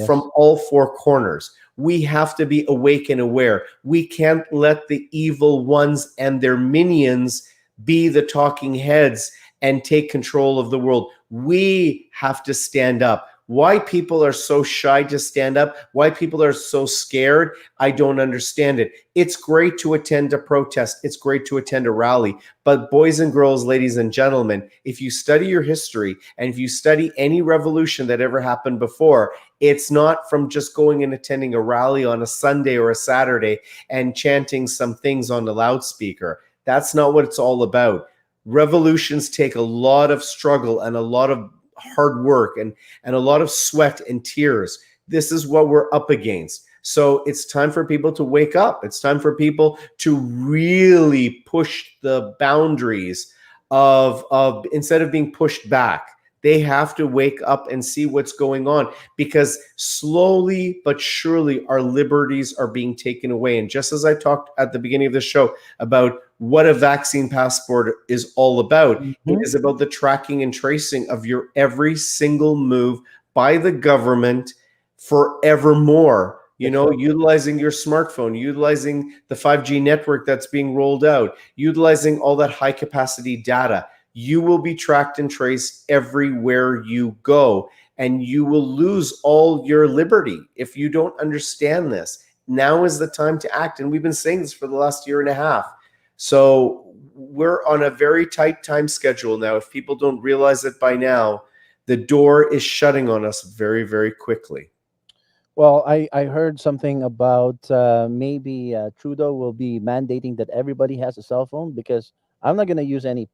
from all four corners. We have to be awake and aware. We can't let the evil ones and their minions be the talking heads and take control of the world. We have to stand up. Why people are so shy to stand up, why people are so scared, I don't understand it. It's great to attend a protest. It's great to attend a rally. But boys and girls, ladies and gentlemen, if you study your history and if you study any revolution that ever happened before, it's not from just going and attending a rally on a Sunday or a Saturday and chanting some things on the loudspeaker. That's not what it's all about. Revolutions take a lot of struggle and a lot of hard work and a lot of sweat and tears. This is what we're up against. So it's time for people to wake up. It's time for people to really push the boundaries of instead of being pushed back. They have to wake up and see what's going on, because slowly but surely our liberties are being taken away. And just as I talked at the beginning of the show about what a vaccine passport is all about, it is about the tracking and tracing of your every single move by the government forevermore. You know, utilizing your smartphone, utilizing the 5G network that's being rolled out, utilizing all that high capacity data. You will be tracked and traced everywhere you go, and you will lose all your liberty if you don't understand this. Now is the time to act, and we've been saying this for the last year and a half. So we're on a very tight time schedule now. If people don't realize it by now, the door is shutting on us very, very quickly. Well, I heard something about maybe Trudeau will be mandating that everybody has a cell phone, because I'm not going to use any,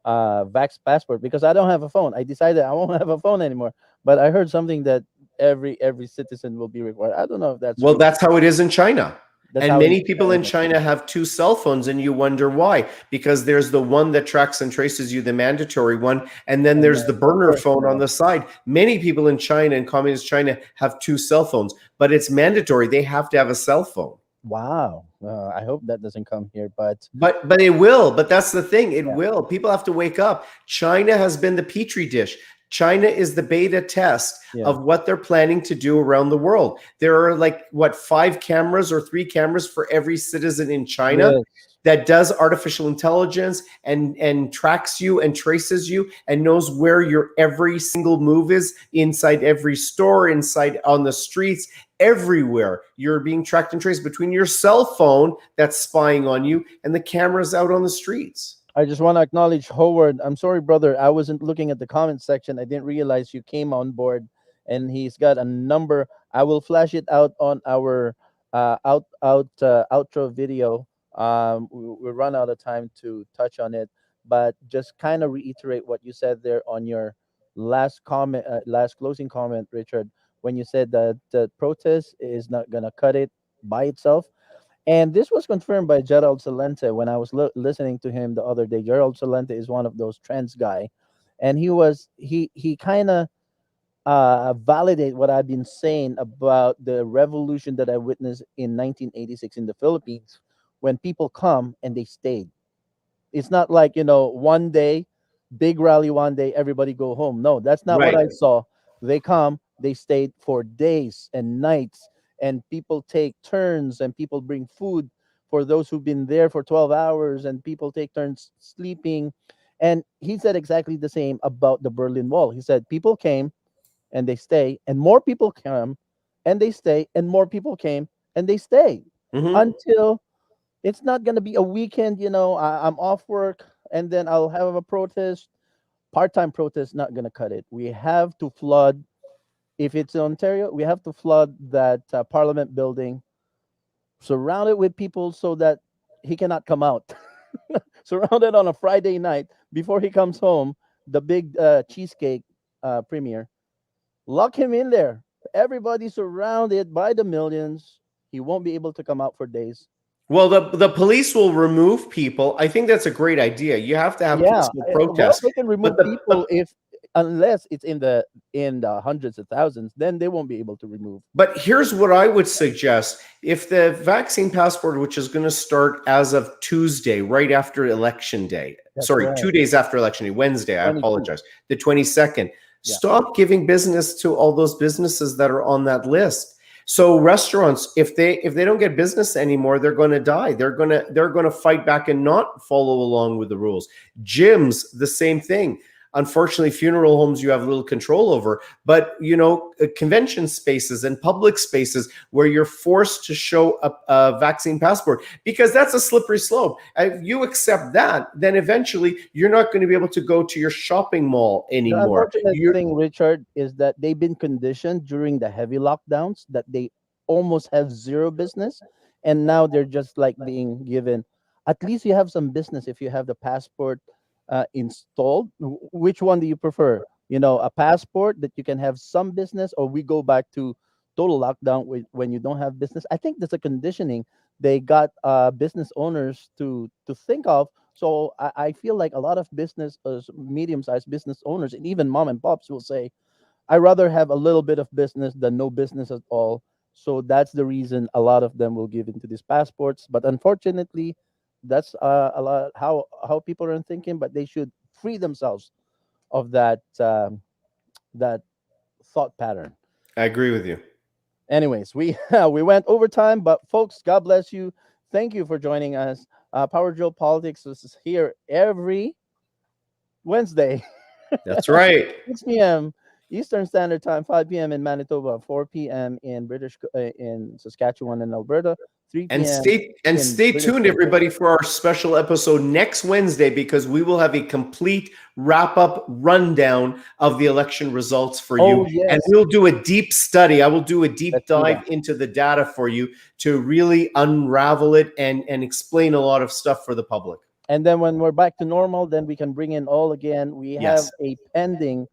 Vax passport because I don't have a phone. I decided I won't have a phone anymore. But I heard something that every citizen will be required. I don't know if that's well, true. That's how it is in China. That's and how many people in China have two cell phones, and you wonder why. Because there's the one that tracks and traces you, the mandatory one, and then there's the burner phone on the side. Many people in China and communist China have two cell phones, but it's mandatory. They have to have a cell phone. Wow. I hope that doesn't come here, but But it will. But that's the thing. It yeah, will. People have to wake up. China has been the petri dish. China is the beta test yeah, of what they're planning to do around the world. There are like what 5 cameras or 3 cameras for every citizen in China yes. that does artificial intelligence and tracks you and traces you and knows where your every single move is inside every store, inside on the streets, everywhere. You're being tracked and traced between your cell phone that's spying on you and the cameras out on the streets. I just want to acknowledge Howard. I'm sorry, brother. I wasn't looking at the comment section. I didn't realize you came on board, and he's got a number. I will flash it out on our outro video. We run out of time to touch on it, but just kind of reiterate what you said there on your last comment, last closing comment, Richard, when you said that the protest is not gonna cut it by itself. And this was confirmed by Gerald Salente when I was listening to him the other day. Gerald Salente is one of those trends guy, and he kind of validate what I've been saying about the revolution that I witnessed in 1986 in the Philippines, when people come and they stayed. It's not like, one day, big rally one day, everybody go home. No, that's not what Right. I saw. They come, they stayed for days and nights, and people take turns, and people bring food for those who've been there for 12 hours, and people take turns sleeping. And he said exactly the same about the Berlin Wall. He said people came and they stay, and more people come and they stay, and more people came and they stay Mhm. until it's not going to be a weekend. I'm off work and then I'll have a protest. Part-time protest not going to cut it. We have to flood. If it's in Ontario, we have to flood that Parliament building, surround it with people so that he cannot come out. Surrounded on a Friday night before he comes home, the big cheesecake premiere. Lock him in there. Everybody surrounded by the millions. He won't be able to come out for days. Well, the police will remove people. I think that's a great idea. You have to have Yeah, peaceful well, protests. they can But remove people if unless it's in the hundreds of thousands, then they won't be able to remove. but here's what I would suggest. If the vaccine passport, which is going to start as of Tuesday, right after election day, That's sorry, right. 2 days after election day, Wednesday, I 22. apologize, the 22nd, Yeah. stop giving business to all those businesses that are on that list. So restaurants, if they don't get business anymore, they're going to die. They're going to fight back and not follow along with the rules. Gyms, the same thing. Unfortunately, funeral homes you have little control over, but convention spaces and public spaces where you're forced to show a vaccine passport, because that's a slippery slope. If you accept that, then eventually you're not going to be able to go to your shopping mall The anymore. unfortunate thing, Richard, is that they've been conditioned during the heavy lockdowns that they almost have zero business, and now they're just like being given. At least you have some business if you have the passport installed. Which one do you prefer? A passport that you can have some business, or we go back to total lockdown when you don't have business. I think that's a conditioning they got business owners to think of. So I feel like a lot of business, medium-sized business owners, and even mom and pops will say, "I rather have a little bit of business than no business at all." So that's the reason a lot of them will give into these passports. But unfortunately, that's a lot how people are thinking. But they should free themselves of that thought pattern. I agree with you. Anyways, we we went overtime, but folks, God bless you. Thank you for joining us. Power Drill Politics is here every Wednesday, That's right. 6 p.m. Eastern Standard Time, 5 p.m. in Manitoba, 4 p.m. in Saskatchewan and Alberta, 3 And p.m. in stay British tuned, Columbia. everybody, for our special episode next Wednesday, because we will have a complete wrap-up rundown of the election results for Oh you. yes, And we'll do a deep study. I will do a deep let's do dive that. into the data for you to really unravel it and explain a lot of stuff for the public. And then when we're back to normal, then we can bring in all again. We have Yes. a pending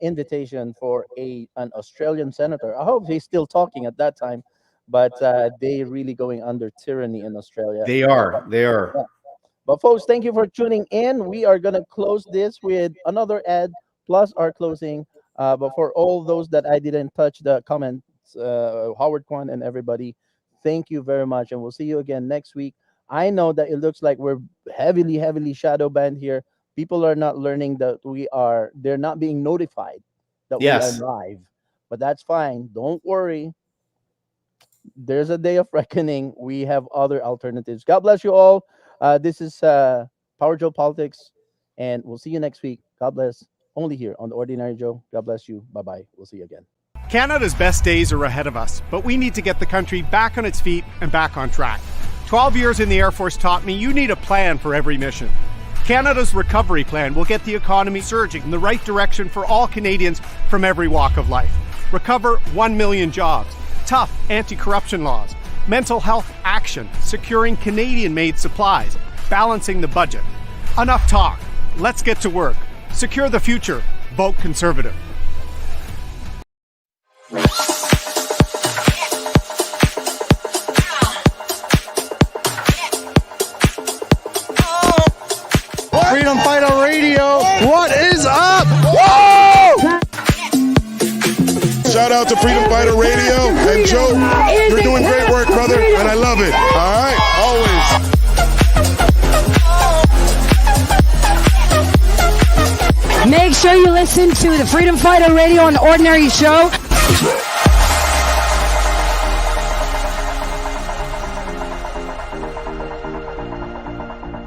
invitation for an Australian senator. I hope he's still talking at that time, but they really going under tyranny in Australia. They are. They are. Yeah. But folks, thank you for tuning in. We are gonna close this with another ad plus our closing. But for all those that I didn't touch the comments, Howard Kwan and everybody, thank you very much, and we'll see you again next week. I know that it looks like we're heavily shadow banned here. People are not learning that they're not being notified that we are Yes. live, but that's fine. Don't worry. There's a day of reckoning. We have other alternatives. God bless you all. This is Power Joe Politics, and we'll see you next week. God bless. Only here on The Ordinary Joe. God bless you. Bye-bye. We'll see you again. Canada's best days are ahead of us, but we need to get the country back on its feet and back on track. 12 years in the Air Force taught me you need a plan for every mission. Canada's recovery plan will get the economy surging in the right direction for all Canadians from every walk of life. Recover 1 million jobs, tough anti-corruption laws, mental health action, securing Canadian-made supplies, balancing the budget. Enough talk. Let's get to work. Secure the future. Vote Conservative. Freedom Fighter Radio, what is up? Whoa! Shout out to Freedom Fighter Radio and Joe. You're doing great work, brother, and I love it. All right, always. Make sure you listen to the Freedom Fighter Radio on the Ordinary Show.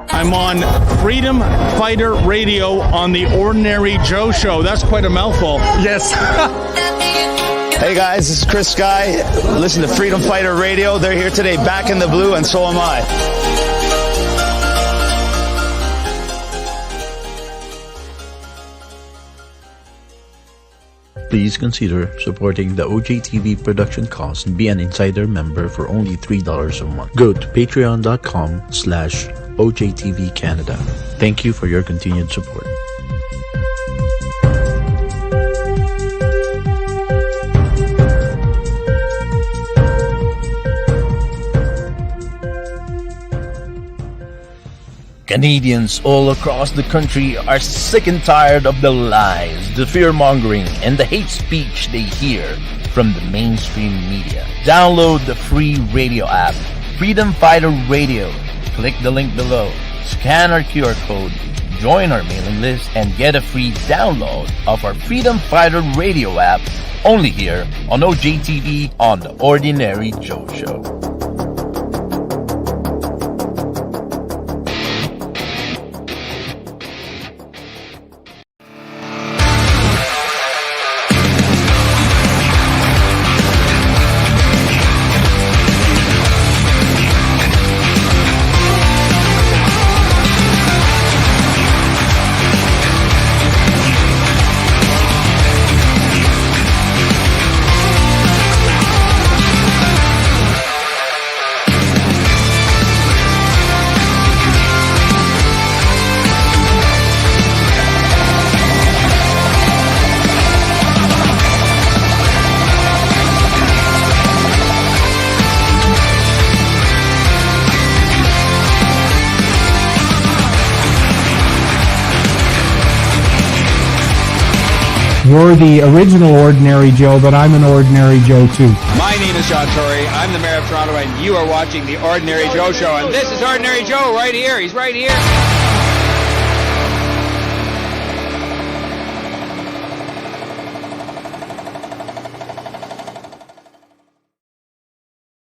I'm on Freedom Fighter Radio on the Ordinary Joe Show. That's quite a mouthful. Yes. Hey guys, this is Chris Guy. Listen to Freedom Fighter Radio. They're here today, back in the blue, and so am I. Please consider supporting the OJTV production costs and be an insider member for only $3 a month. Go to patreon.com/OJTV Canada. Thank you for your continued support. Canadians all across the country are sick and tired of the lies, the fear-mongering, and the hate speech they hear from the mainstream media. Download the free radio app, Freedom Fighter Radio. Click the link below, scan our QR code, join our mailing list, and get a free download of our Freedom Fighter Radio app only here on OJTV on The Ordinary Joe Show. You're the original Ordinary Joe, but I'm an Ordinary Joe too. My name is John Tory. I'm the Mayor of Toronto, and you are watching the Ordinary Joe Show. And this is Ordinary Joe right here. He's right here.